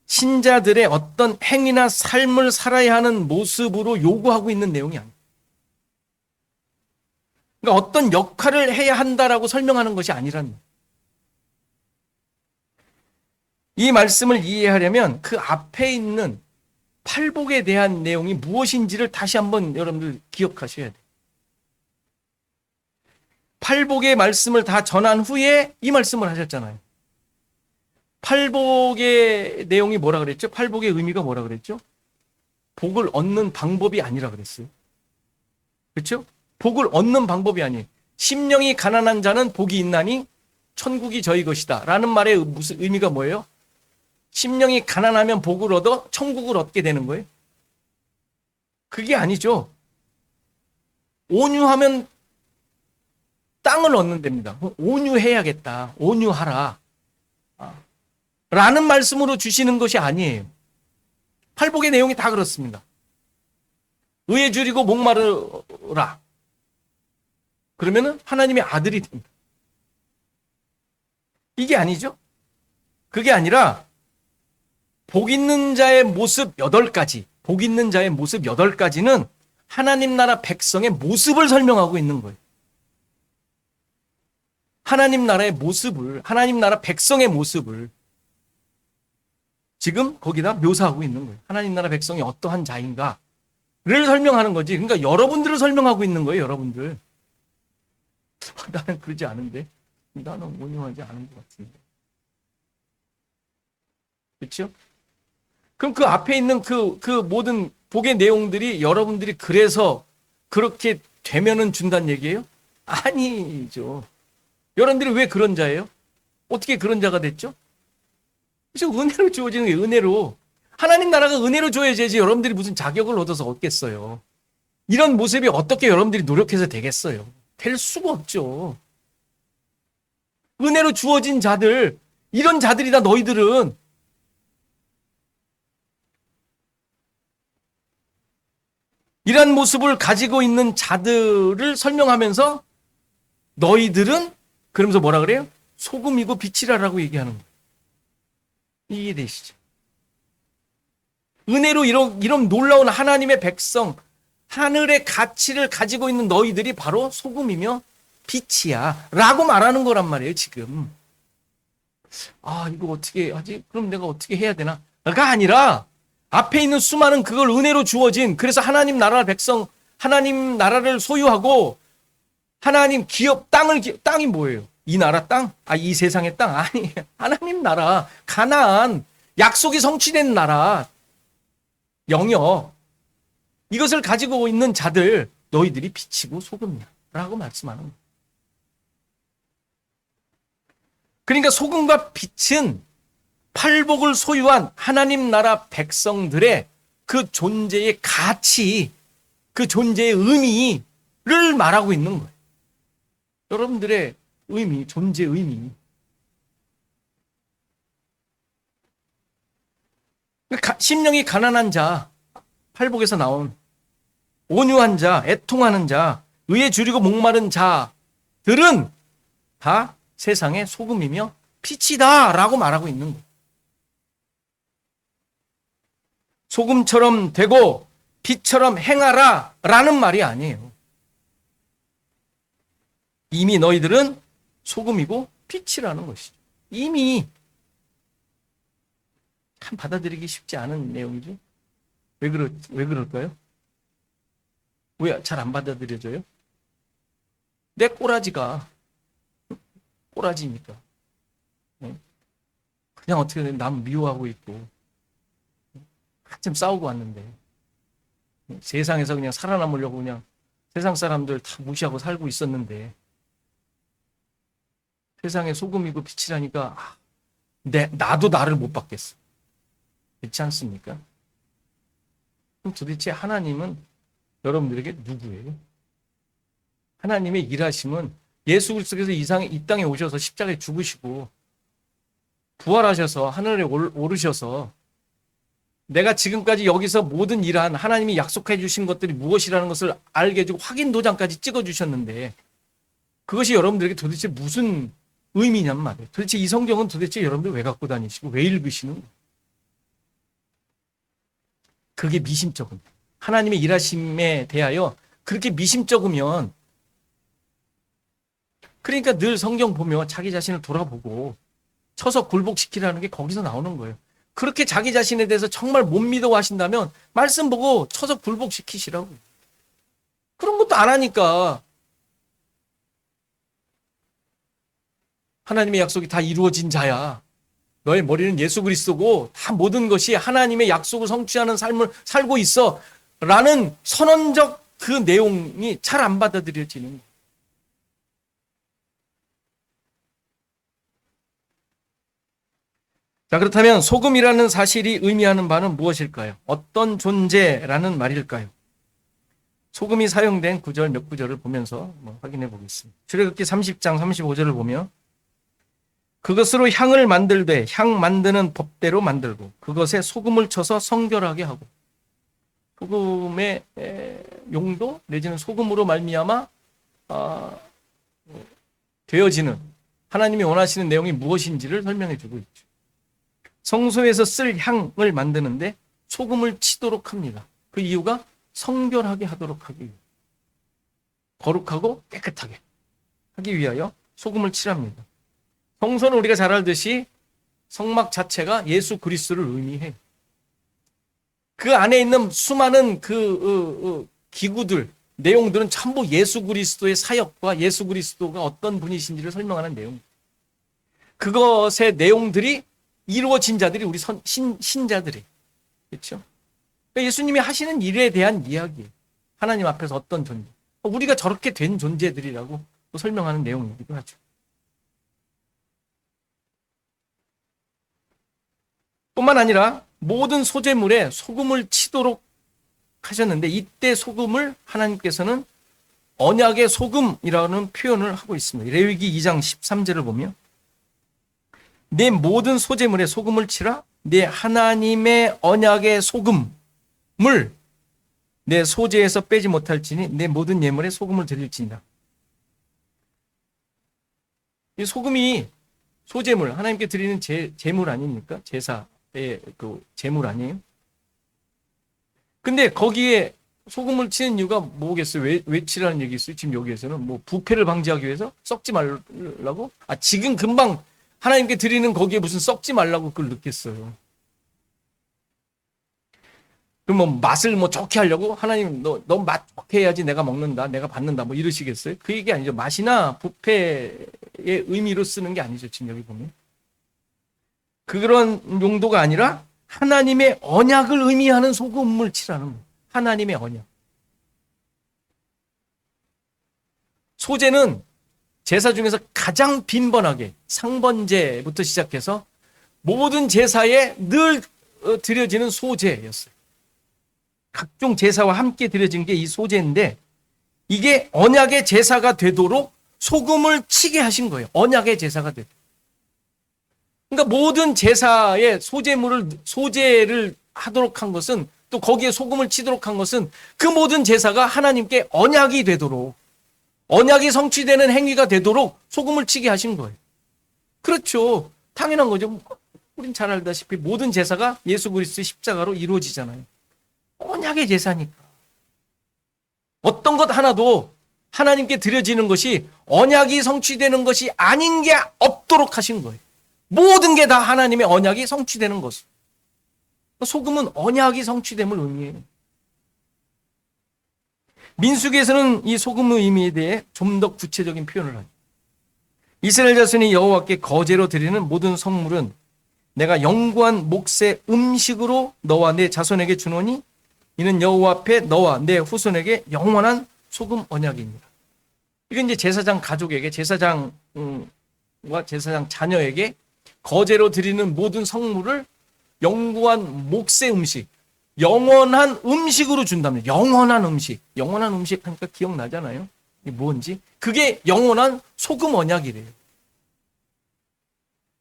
신자들의 어떤 행위나 삶을 살아야 하는 모습으로 요구하고 있는 내용이 아니에요. 그러니까 어떤 역할을 해야 한다라고 설명하는 것이 아니라는 거예요. 이 말씀을 이해하려면 그 앞에 있는 팔복에 대한 내용이 무엇인지를 다시 한번 여러분들 기억하셔야 돼요. 팔복의 말씀을 다 전한 후에 이 말씀을 하셨잖아요. 팔복의 내용이 뭐라 그랬죠? 팔복의 의미가 뭐라 그랬죠? 복을 얻는 방법이 아니라 그랬어요. 그렇죠? 복을 얻는 방법이 아니에요. 심령이 가난한 자는 복이 있나니 천국이 저희 것이다 라는 말의 무슨 의미가 뭐예요? 심령이 가난하면 복을 얻어 천국을 얻게 되는 거예요. 그게 아니죠. 온유하면 땅을 얻는 됩니다. 온유해야겠다. 온유하라. 라는 말씀으로 주시는 것이 아니에요. 팔복의 내용이 다 그렇습니다. 의에 줄이고 목마르라. 그러면은 하나님의 아들이 됩니다. 이게 아니죠. 그게 아니라 복 있는 자의 모습 8가지, 복 있는 자의 모습 8가지는 하나님 나라 백성의 모습을 설명하고 있는 거예요. 하나님 나라의 모습을, 하나님 나라 백성의 모습을 지금 거기다 묘사하고 있는 거예요. 하나님 나라 백성이 어떠한 자인가를 설명하는 거지. 그러니까 여러분들을 설명하고 있는 거예요, 여러분들. 나는 그러지 않은데. 나는 온유하지 않은 것 같은데. 그렇죠? 그럼 그 앞에 있는 그 모든 복의 내용들이 여러분들이 그래서 그렇게 되면은 준다는 얘기예요? 아니죠. 여러분들이 왜 그런 자예요? 어떻게 그런 자가 됐죠? 그래서 은혜로 주어지는 게 은혜로. 하나님 나라가 은혜로 줘야지 여러분들이 무슨 자격을 얻어서 얻겠어요. 이런 모습이 어떻게 여러분들이 노력해서 되겠어요? 될 수가 없죠. 은혜로 주어진 자들, 이런 자들이다 너희들은. 이런 모습을 가지고 있는 자들을 설명하면서 너희들은 그러면서 뭐라 그래요? 소금이고 빛이라라고 얘기하는 거예요. 이해되시죠? 은혜로 이런 놀라운 하나님의 백성, 하늘의 가치를 가지고 있는 너희들이 바로 소금이며 빛이야 라고 말하는 거란 말이에요. 지금 이거 어떻게 하지? 그럼 내가 어떻게 해야 되나? 가 아니라 앞에 있는 수많은 그걸 은혜로 주어진, 그래서 하나님 나라 백성, 하나님 나라를 소유하고 하나님 기업, 땅이 뭐예요? 이 나라 땅? 이 세상의 땅? 아니, 하나님 나라, 가나안, 약속이 성취된 나라, 영역, 이것을 가지고 있는 자들, 너희들이 빛이고 소금이야 라고 말씀하는 거예요. 그러니까 소금과 빛은 팔복을 소유한 하나님 나라 백성들의 그 존재의 가치, 그 존재의 의미를 말하고 있는 거예요. 여러분들의 의미, 존재의 의미. 심령이 가난한 자, 팔복에서 나온 온유한 자, 애통하는 자, 의에 줄이고 목마른 자들은 다 세상의 소금이며 빛이다 라고 말하고 있는 거예요. 소금처럼 되고 빛처럼 행하라 라는 말이 아니에요. 이미 너희들은 소금이고 빛이라는 것이죠. 이미 참 받아들이기 쉽지 않은 내용이죠. 왜 그럴까요? 왜 잘 안 받아들여져요? 내 꼬라지가 꼬라지니까 그냥 어떻게 남 미워하고 있고 한참 싸우고 왔는데 세상에서 그냥 살아남으려고 그냥 세상 사람들 다 무시하고 살고 있었는데 세상에 소금이고 빛이라니까 나도 나를 못 받겠어. 그렇지 않습니까? 그럼 도대체 하나님은 여러분들에게 누구예요? 하나님의 일하심은 예수 그리스도께서 이 땅에 오셔서 십자가에 죽으시고 부활하셔서 하늘에 오르셔서 내가 지금까지 여기서 모든 일한 하나님이 약속해 주신 것들이 무엇이라는 것을 알게 해주고 확인 도장까지 찍어 주셨는데 그것이 여러분들에게 도대체 무슨 의미냔 말이에요. 도대체 이 성경은 도대체 여러분들 왜 갖고 다니시고 왜 읽으시는 거예요? 그게 미심쩍은 하나님의 일하심에 대하여 그렇게 미심쩍으면 그러니까 늘 성경 보며 자기 자신을 돌아보고 쳐서 굴복시키라는 게 거기서 나오는 거예요. 그렇게 자기 자신에 대해서 정말 못 믿어 하신다면 말씀 보고 쳐서 굴복시키시라고. 그런 것도 안 하니까 하나님의 약속이 다 이루어진 자야. 너의 머리는 예수 그리스도고 다 모든 것이 하나님의 약속을 성취하는 삶을 살고 있어 라는 선언적 그 내용이 잘 안 받아들여지는 거예요. 자, 그렇다면 소금이라는 사실이 의미하는 바는 무엇일까요? 어떤 존재라는 말일까요? 소금이 사용된 구절 몇 구절을 보면서 확인해 보겠습니다. 출애굽기 30장 35절을 보면 그것으로 향을 만들되 향 만드는 법대로 만들고 그것에 소금을 쳐서 성결하게 하고 소금의 용도 내지는 소금으로 말미암아 되어지는 하나님이 원하시는 내용이 무엇인지를 설명해 주고 있죠. 성소에서 쓸 향을 만드는데 소금을 치도록 합니다. 그 이유가 성결하게 하도록 하기 위해 거룩하고 깨끗하게 하기 위하여 소금을 칠합니다. 성소는 우리가 잘 알듯이 성막 자체가 예수 그리스도를 의미해요. 그 안에 있는 수많은 기구들, 내용들은 전부 예수 그리스도의 사역과 예수 그리스도가 어떤 분이신지를 설명하는 내용. 그것의 내용들이 이루어진 자들이 우리 신자들이. 그렇죠? 그러니까 예수님이 하시는 일에 대한 이야기예요. 하나님 앞에서 어떤 존재. 우리가 저렇게 된 존재들이라고 또 설명하는 내용이기도 하죠. 뿐만 아니라 모든 소재물에 소금을 치도록 하셨는데 이때 소금을 하나님께서는 언약의 소금이라는 표현을 하고 있습니다. 레위기 2장 13절을 보면 내 모든 소재물에 소금을 치라 내 하나님의 언약의 소금을 내 소재에서 빼지 못할지니 내 모든 예물에 소금을 드릴지니라. 이 소금이 소재물 하나님께 드리는 제물 아닙니까? 제사의 그 제물 아니에요? 근데 거기에 소금을 치는 이유가 뭐겠어요? 왜 치라는 얘기 있어요? 지금 여기에서는 뭐 부패를 방지하기 위해서 썩지 말라고? 지금 금방 하나님께 드리는 거기에 무슨 썩지 말라고 그걸 넣겠어요. 그럼 뭐 맛을 뭐 좋게 하려고 하나님 너 맛 좋게 해야지 내가 먹는다, 내가 받는다 뭐 이러시겠어요? 그 얘기 아니죠. 맛이나 부패의 의미로 쓰는 게 아니죠. 지금 여기 보면 그런 용도가 아니라 하나님의 언약을 의미하는 소금을 치라는 거예요. 하나님의 언약. 소재는 제사 중에서 가장 빈번하게 상번제부터 시작해서 모든 제사에 늘 드려지는 소재였어요. 각종 제사와 함께 드려진 게 이 소재인데 이게 언약의 제사가 되도록 소금을 치게 하신 거예요. 언약의 제사가 되도록. 그러니까 모든 제사의 소재를 하도록 한 것은 또 거기에 소금을 치도록 한 것은 그 모든 제사가 하나님께 언약이 되도록, 언약이 성취되는 행위가 되도록 소금을 치게 하신 거예요. 그렇죠. 당연한 거죠. 우린 잘 알다시피 모든 제사가 예수 그리스도의 십자가로 이루어지잖아요. 언약의 제사니까. 어떤 것 하나도 하나님께 드려지는 것이 언약이 성취되는 것이 아닌 게 없도록 하신 거예요. 모든 게 다 하나님의 언약이 성취되는 것을. 소금은 언약이 성취됨을 의미해요. 민수기에서는 이 소금의 의미에 대해 좀 더 구체적인 표현을 하죠. 이스라엘 자손이 여호와께 거제로 드리는 모든 성물은 내가 영구한 몫의 음식으로 너와 내 자손에게 주노니 이는 여호와 앞에 너와 내 후손에게 영원한 소금 언약입니다. 이건 이제 제사장 가족에게, 제사장과 제사장 자녀에게 거제로 드리는 모든 성물을 영구한 몫의 음식, 영원한 음식으로 준다면, 영원한 음식 하니까 기억나잖아요. 이게 뭔지? 그게 영원한 소금 언약이래요.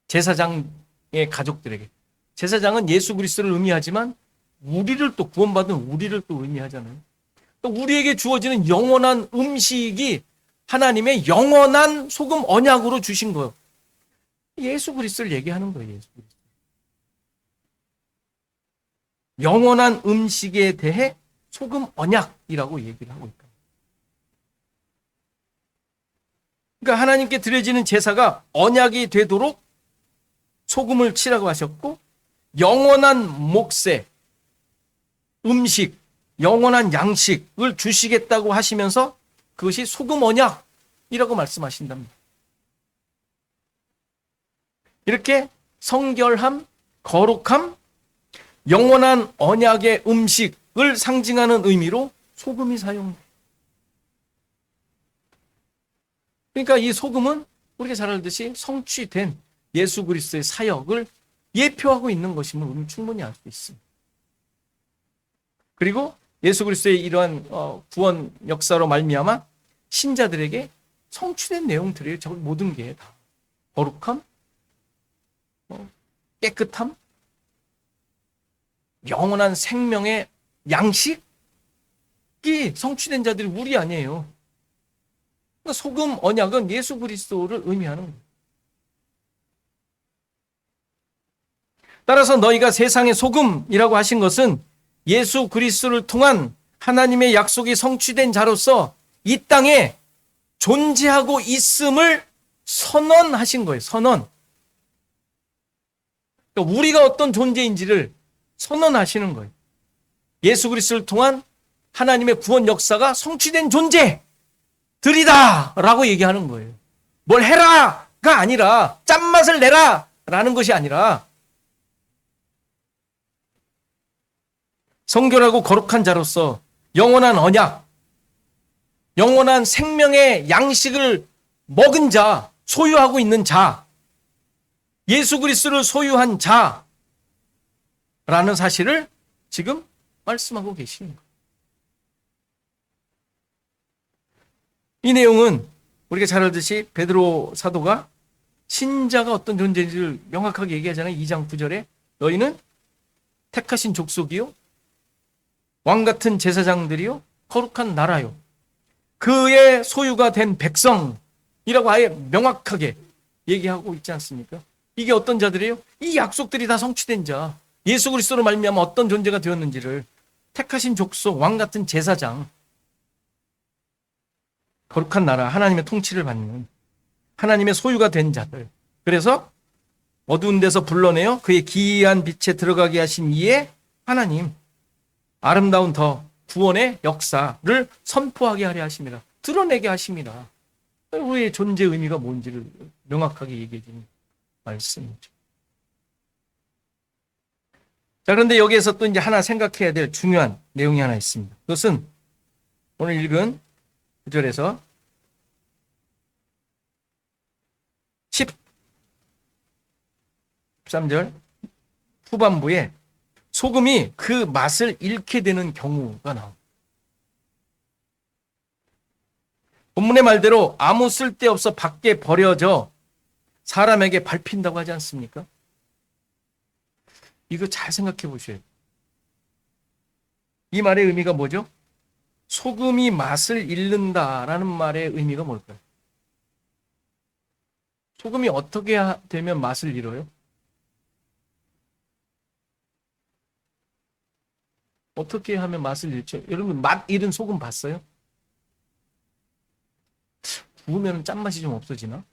제사장의 가족들에게. 제사장은 예수 그리스도를 의미하지만 우리를 또 구원받은 우리를 또 의미하잖아요. 또 우리에게 주어지는 영원한 음식이 하나님의 영원한 소금 언약으로 주신 거예요. 예수 그리스도를 얘기하는 거예요. 예수 그리스도. 영원한 음식에 대해 소금 언약이라고 얘기를 하고 있다. 그러니까 하나님께 드려지는 제사가 언약이 되도록 소금을 치라고 하셨고, 영원한 몫의 음식, 영원한 양식을 주시겠다고 하시면서 그것이 소금 언약이라고 말씀하신답니다. 이렇게 성결함, 거룩함, 영원한 언약의 음식을 상징하는 의미로 소금이 사용돼요. 그러니까 이 소금은 우리가 잘 알듯이 성취된 예수 그리스도의 사역을 예표하고 있는 것임을 우리는 충분히 알 수 있습니다. 그리고 예수 그리스도의 이러한 구원 역사로 말미암아 신자들에게 성취된 내용들이에요. 저 모든 게 다 거룩함, 깨끗함, 영원한 생명의 양식이 성취된 자들이 우리 아니에요. 그러니까 소금 언약은 예수 그리스도를 의미하는 거예요. 따라서 너희가 세상의 소금이라고 하신 것은 예수 그리스도를 통한 하나님의 약속이 성취된 자로서 이 땅에 존재하고 있음을 선언하신 거예요. 선언. 그러니까 우리가 어떤 존재인지를 선언하시는 거예요. 예수 그리스도를 통한 하나님의 구원 역사가 성취된 존재들이다 라고 얘기하는 거예요. 뭘 해라가 아니라, 짠맛을 내라 라는 것이 아니라, 성결하고 거룩한 자로서 영원한 언약, 영원한 생명의 양식을 먹은 자, 소유하고 있는 자, 예수 그리스도를 소유한 자라는 사실을 지금 말씀하고 계시는 거예요. 이 내용은 우리가 잘 알듯이 베드로 사도가 신자가 어떤 존재인지를 명확하게 얘기하잖아요. 2장 9절에 너희는 택하신 족속이요, 왕같은 제사장들이요, 거룩한 나라요, 그의 소유가 된 백성이라고 아예 명확하게 얘기하고 있지 않습니까? 이게 어떤 자들이에요? 이 약속들이 다 성취된 자, 예수 그리스도로 말미암아 어떤 존재가 되었는지를 택하신 족속, 왕같은 제사장, 거룩한 나라, 하나님의 통치를 받는 하나님의 소유가 된 자들. 그래서 어두운 데서 불러내어 그의 기이한 빛에 들어가게 하신 이에 하나님, 아름다운 더 구원의 역사를 선포하게 하려 하십니다. 드러내게 하십니다. 우리의 존재 의미가 뭔지를 명확하게 얘기해 주는 말씀이죠. 자, 그런데 여기에서 또 이제 하나 생각해야 될 중요한 내용이 하나 있습니다. 그것은 오늘 읽은 9절에서 13절 후반부에 소금이 그 맛을 잃게 되는 경우가 나옵니다. 본문의 말대로 아무 쓸데없어 밖에 버려져 사람에게 밟힌다고 하지 않습니까? 이거 잘 생각해 보셔야 돼요. 이 말의 의미가 뭐죠? 소금이 맛을 잃는다라는 말의 의미가 뭘까요? 소금이 어떻게 되면 맛을 잃어요? 어떻게 하면 맛을 잃죠? 여러분 맛 잃은 소금 봤어요? 구우면 짠맛이 좀 없어지나?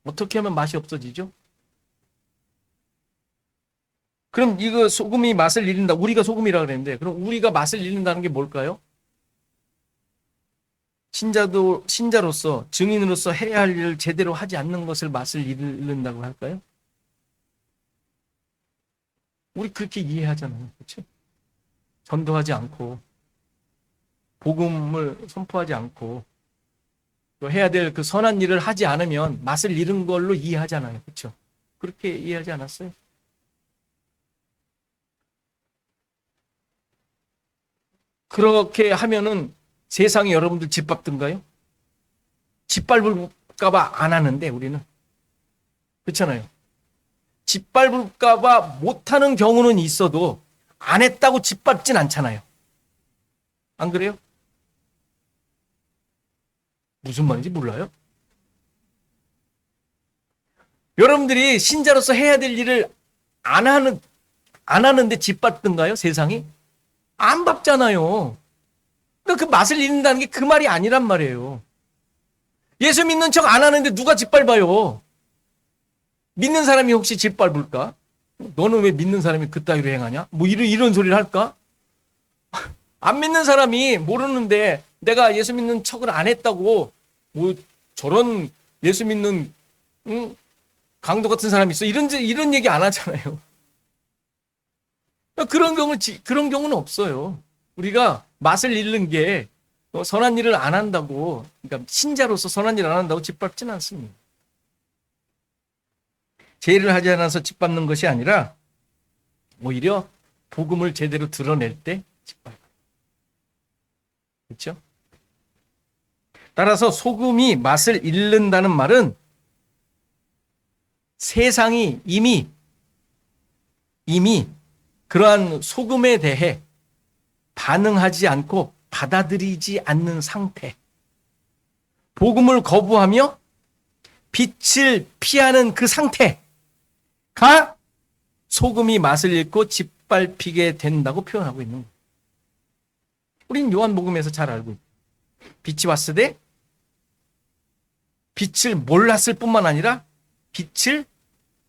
어떻게 하면 맛이 없어지죠? 그럼 이거 소금이 맛을 잃는다. 우리가 소금이라 그랬는데 그럼 우리가 맛을 잃는다는 게 뭘까요? 신자로서 증인으로서 해야 할 일을 제대로 하지 않는 것을 맛을 잃는다고 할까요? 우리 그렇게 이해하잖아요. 그렇죠? 전도하지 않고 복음을 선포하지 않고 또 해야 될 그 선한 일을 하지 않으면 맛을 잃은 걸로 이해하잖아요. 그렇죠? 그렇게 이해하지 않았어요? 그렇게 하면은 세상에 여러분들 짓밟든가요? 짓밟을까봐 안 하는데 우리는 그렇잖아요. 짓밟을까봐 못하는 경우는 있어도 안 했다고 짓밟진 않잖아요. 안 그래요? 무슨 말인지 몰라요? 여러분들이 신자로서 해야 될 일을 안 하는데 짓밟든가요? 세상이? 안 밟잖아요. 그러니까 그 맛을 잃는다는 게 그 말이 아니란 말이에요. 예수 믿는 척 안 하는데 누가 짓밟아요? 믿는 사람이 혹시 짓밟을까? 너는 왜 믿는 사람이 그따위로 행하냐? 뭐 이런 소리를 할까? 안 믿는 사람이 모르는데 내가 예수 믿는 척을 안 했다고 뭐 저런 예수 믿는 강도 같은 사람이 있어 이런 얘기 안 하잖아요. 그런 경우는 없어요. 우리가 맛을 잃는 게 선한 일을 안 한다고, 그러니까 신자로서 선한 일을 안 한다고 짓밟지는 않습니다. 죄를 하지 않아서 짓밟는 것이 아니라 오히려 복음을 제대로 드러낼 때 짓밟아요. 그렇죠? 따라서 소금이 맛을 잃는다는 말은 세상이 이미 그러한 소금에 대해 반응하지 않고 받아들이지 않는 상태. 복음을 거부하며 빛을 피하는 그 상태가 소금이 맛을 잃고 짓밟히게 된다고 표현하고 있는 거예요. 우린 요한복음에서 잘 알고 있어요. 빛이 왔을 때 빛을 몰랐을 뿐만 아니라 빛을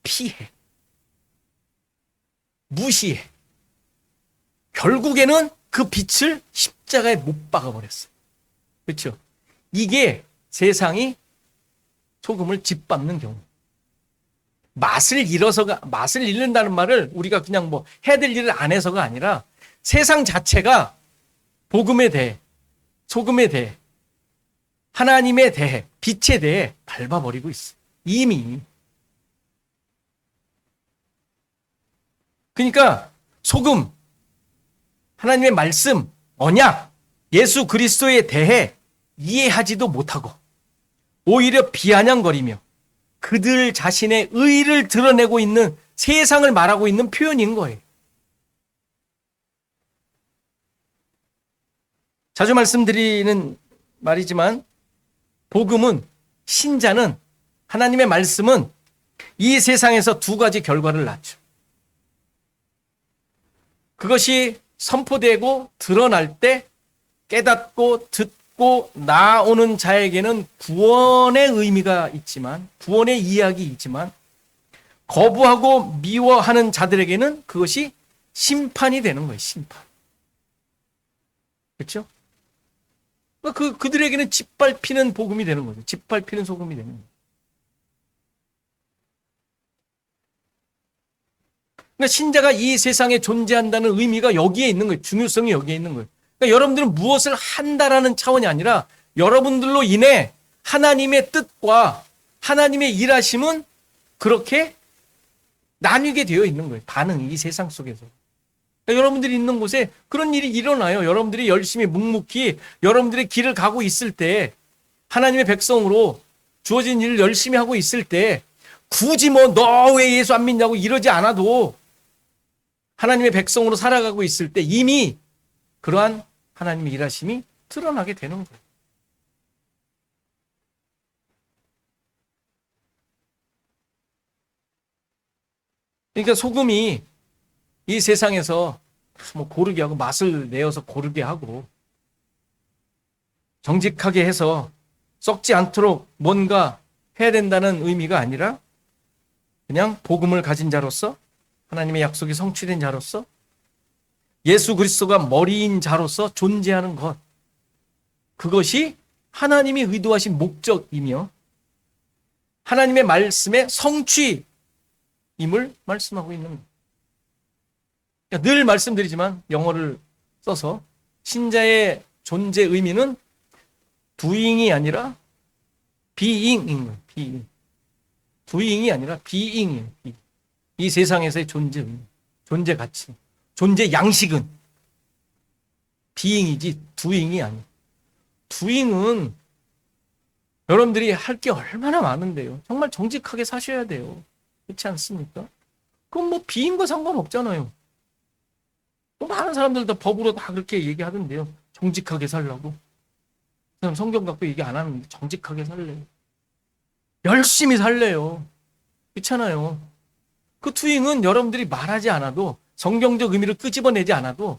피해. 무시해. 결국에는 그 빛을 십자가에 못 박아버렸어요. 그렇죠? 이게 세상이 소금을 짓밟는 경우. 맛을 잃는다는 말을 우리가 그냥 뭐 해야 될 일을 안 해서가 아니라 세상 자체가 복음에 대해, 소금에 대해, 하나님에 대해, 빛에 대해 밟아버리고 있어요. 이미. 그러니까 소금, 하나님의 말씀, 언약, 예수 그리스도에 대해 이해하지도 못하고 오히려 비아냥거리며 그들 자신의 의의를 드러내고 있는 세상을 말하고 있는 표현인 거예요. 자주 말씀드리는 말이지만 복음은, 신자는, 하나님의 말씀은 이 세상에서 두 가지 결과를 낳죠. 그것이 선포되고 드러날 때 깨닫고 듣고 나오는 자에게는 구원의 의미가 있지만, 구원의 이야기 있지만, 거부하고 미워하는 자들에게는 그것이 심판이 되는 거예요. 심판. 그렇죠? 그들에게는 짓밟히는 복음이 되는 거죠. 짓밟히는 소금이 되는 거예요. 그러니까 신자가 이 세상에 존재한다는 의미가 여기에 있는 거예요. 중요성이 여기에 있는 거예요. 그러니까 여러분들은 무엇을 한다라는 차원이 아니라 여러분들로 인해 하나님의 뜻과 하나님의 일하심은 그렇게 나뉘게 되어 있는 거예요. 반응이 이 세상 속에서. 그러니까 여러분들이 있는 곳에 그런 일이 일어나요. 여러분들이 열심히 묵묵히 여러분들의 길을 가고 있을 때, 하나님의 백성으로 주어진 일을 열심히 하고 있을 때 굳이 뭐 너 왜 예수 안 믿냐고 이러지 않아도 하나님의 백성으로 살아가고 있을 때 이미 그러한 하나님의 일하심이 드러나게 되는 거예요. 그러니까 소금이 이 세상에서 뭐 고르게 하고 맛을 내어서 고르게 하고 정직하게 해서 썩지 않도록 뭔가 해야 된다는 의미가 아니라 그냥 복음을 가진 자로서 하나님의 약속이 성취된 자로서 예수 그리스도가 머리인 자로서 존재하는 것, 그것이 하나님이 의도하신 목적이며 하나님의 말씀의 성취임을 말씀하고 있는 거예요. 그러니까 늘 말씀드리지만 영어를 써서 신자의 존재 의미는 doing이 아니라 being인 거예요. being. doing이 아니라 being이에요. 이 세상에서의 존재 의미, 존재 가치, 존재 양식은 being이지 doing이 아니에요. doing은 여러분들이 할 게 얼마나 많은데요. 정말 정직하게 사셔야 돼요. 그렇지 않습니까? 그건 뭐 being과 상관없잖아요. 또 많은 사람들 다 법으로 다 그렇게 얘기하던데요. 정직하게 살라고. 저는 성경 갖고 얘기 안 하는데 정직하게 살래요. 열심히 살래요. 그렇잖아요. 그 투잉은 여러분들이 말하지 않아도 성경적 의미를 끄집어내지 않아도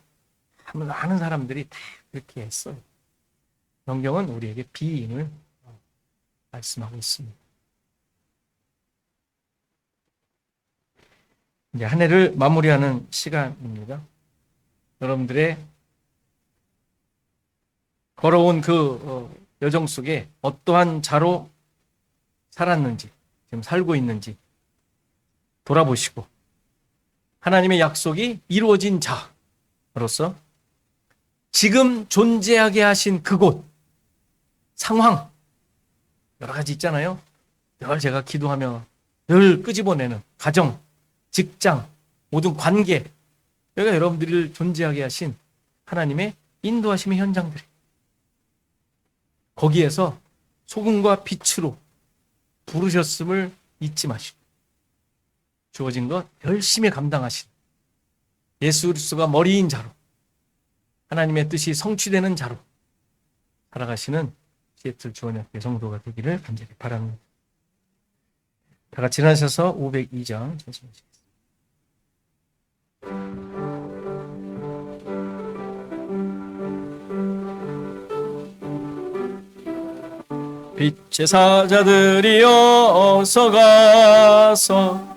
많은 사람들이 다 그렇게 했어요. 성경은 우리에게 비잉을 말씀하고 있습니다. 이제 한 해를 마무리하는 시간입니다. 여러분들의 걸어온 그 여정 속에 어떠한 자로 살았는지, 지금 살고 있는지 돌아보시고 하나님의 약속이 이루어진 자로서 지금 존재하게 하신 그곳, 상황, 여러 가지 있잖아요. 늘 제가 기도하며 늘 끄집어내는 가정, 직장, 모든 관계, 여기가 여러분들을 존재하게 하신 하나님의 인도하심의 현장들이 거기에서 소금과 빛으로 부르셨음을 잊지 마시고 주어진 것 열심히 감당하신 예수 그리스도가 머리인 자로 하나님의 뜻이 성취되는 자로 살아가시는 시애틀 주원학교 성도가 되기를 간절히 바랍니다. 다 같이 일어나셔서 502장 전승하시겠습니다. 빛의 사자들이여 어서 가서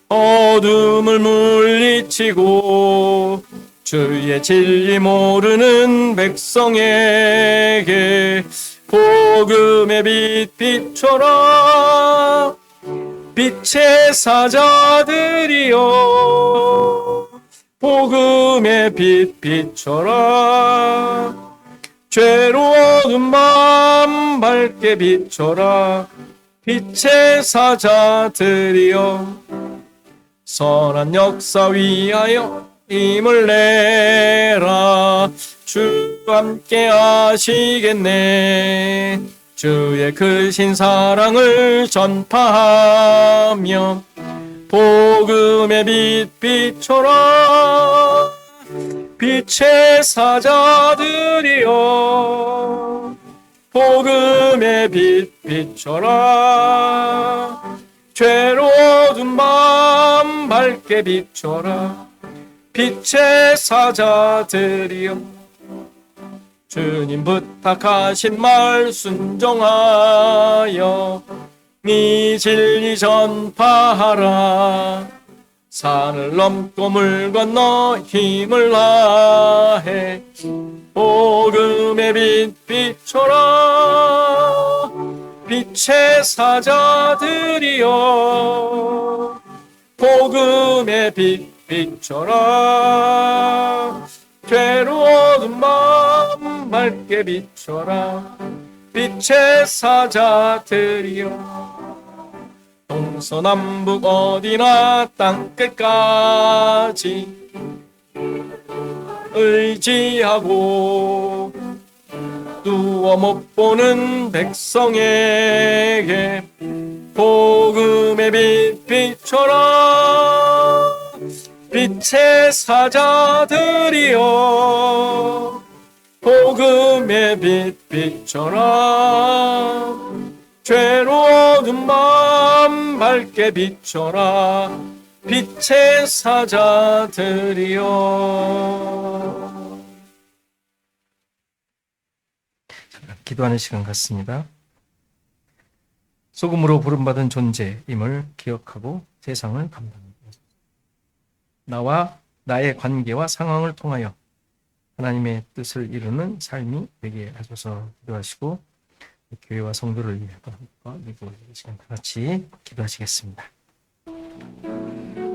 어둠을 물리치고 주의 진리 모르는 백성에게 복음의 빛 비춰라. 빛의 사자들이여 복음의 빛 비춰라. 죄로운 마음 밝게 비춰라. 빛의 사자들이여 선한 역사 위하여 힘을 내라. 주 함께 하시겠네. 주의 크신 사랑을 전파하며 복음의 빛 비춰라. 빛의 사자들이여 복음의 빛 비춰라. 죄로운 마음 밝게 비춰라. 빛의 사자들이여 주님 부탁하신 말 순종하여 네 진리 전파하라. 산을 넘고 물 건너 힘을 다해 복음의 빛 비춰라. 빛의 사자들이여 복음의 빛 비춰라. 괴로운 마음 밝게 비춰라. 빛의 사자들이여 동서남북 어디나 땅끝까지 의지하고 누워 못 보는 백성에게 복음의 빛 비춰라. 빛의 사자들이여 복음의 빛 비춰라. 죄로 어두운 마음 밝게 비춰라. 빛의 사자들이여. 기도하는 시간 같습니다. 소금으로 부름받은 존재임을 기억하고 세상을 감당합니다. 나와 나의 관계와 상황을 통하여 하나님의 뜻을 이루는 삶이 되게 하셔서 기도하시고 교회와 성도를 위해 그리고 이 시간 다 같이 기도하시겠습니다.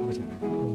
아버지 하나님,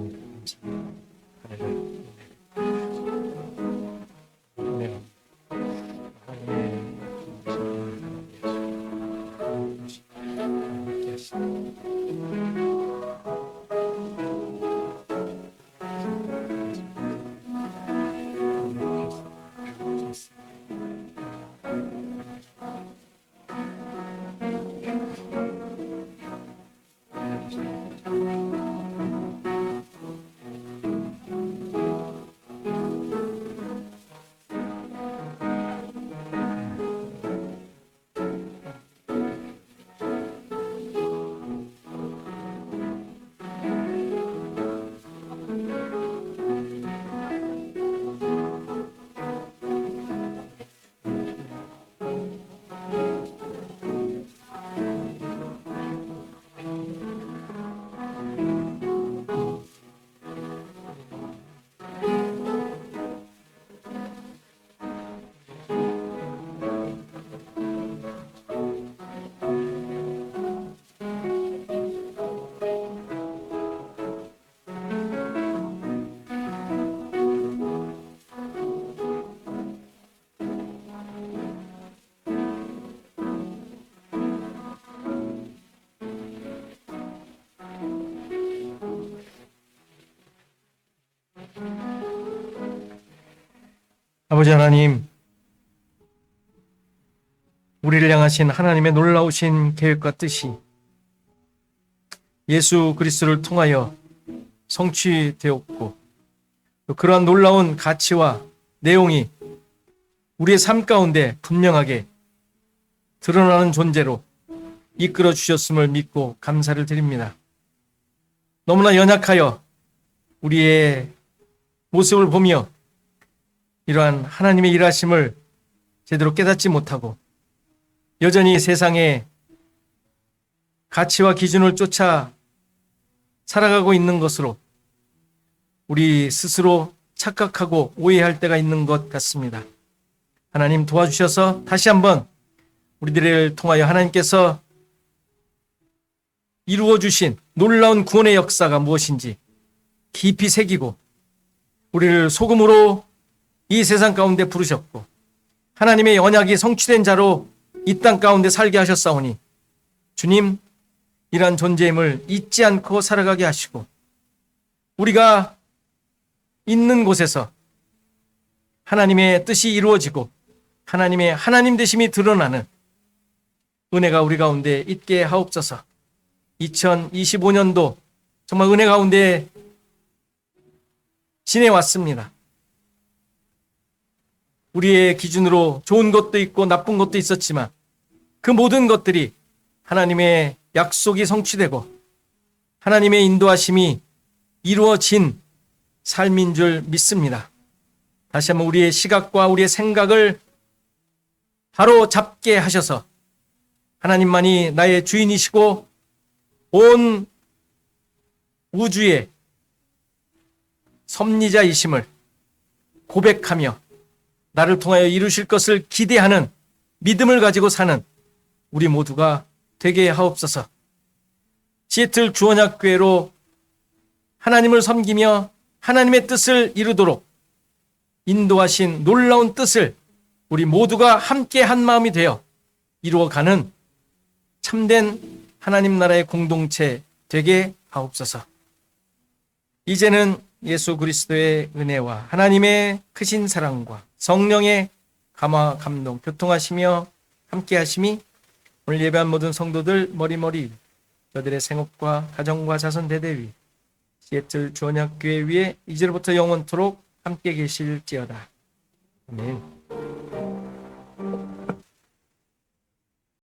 아버지 하나님, 우리를 향하신 하나님의 놀라우신 계획과 뜻이 예수 그리스도를 통하여 성취되었고, 또 그러한 놀라운 가치와 내용이 우리의 삶 가운데 분명하게 드러나는 존재로 이끌어 주셨음을 믿고 감사를 드립니다. 너무나 연약하여 우리의 모습을 보며 이러한 하나님의 일하심을 제대로 깨닫지 못하고 여전히 세상의 가치와 기준을 쫓아 살아가고 있는 것으로 우리 스스로 착각하고 오해할 때가 있는 것 같습니다. 하나님 도와주셔서 다시 한번 우리들을 통하여 하나님께서 이루어 주신 놀라운 구원의 역사가 무엇인지 깊이 새기고 우리를 소금으로 이 세상 가운데 부르셨고 하나님의 언약이 성취된 자로 이 땅 가운데 살게 하셨사오니 주님, 이러한 존재임을 잊지 않고 살아가게 하시고 우리가 있는 곳에서 하나님의 뜻이 이루어지고 하나님의 하나님 되심이 드러나는 은혜가 우리 가운데 있게 하옵소서. 2025년도 정말 은혜 가운데 지내왔습니다. 우리의 기준으로 좋은 것도 있고 나쁜 것도 있었지만 그 모든 것들이 하나님의 약속이 성취되고 하나님의 인도하심이 이루어진 삶인 줄 믿습니다. 다시 한번 우리의 시각과 우리의 생각을 바로 잡게 하셔서 하나님만이 나의 주인이시고 온 우주의 섭리자이심을 고백하며 나를 통하여 이루실 것을 기대하는 믿음을 가지고 사는 우리 모두가 되게 하옵소서. 시애틀 주언약교회로 하나님을 섬기며 하나님의 뜻을 이루도록 인도하신 놀라운 뜻을 우리 모두가 함께 한 마음이 되어 이루어가는 참된 하나님 나라의 공동체 되게 하옵소서. 이제는 예수 그리스도의 은혜와 하나님의 크신 사랑과 성령의 감화, 감동, 교통하시며 함께 하심이 오늘 예배한 모든 성도들 머리머리 저들의 생업과 가정과 자손 대대 위 시애틀 주언약교회 위에 이제로부터 영원토록 함께 계실지어다. 아멘.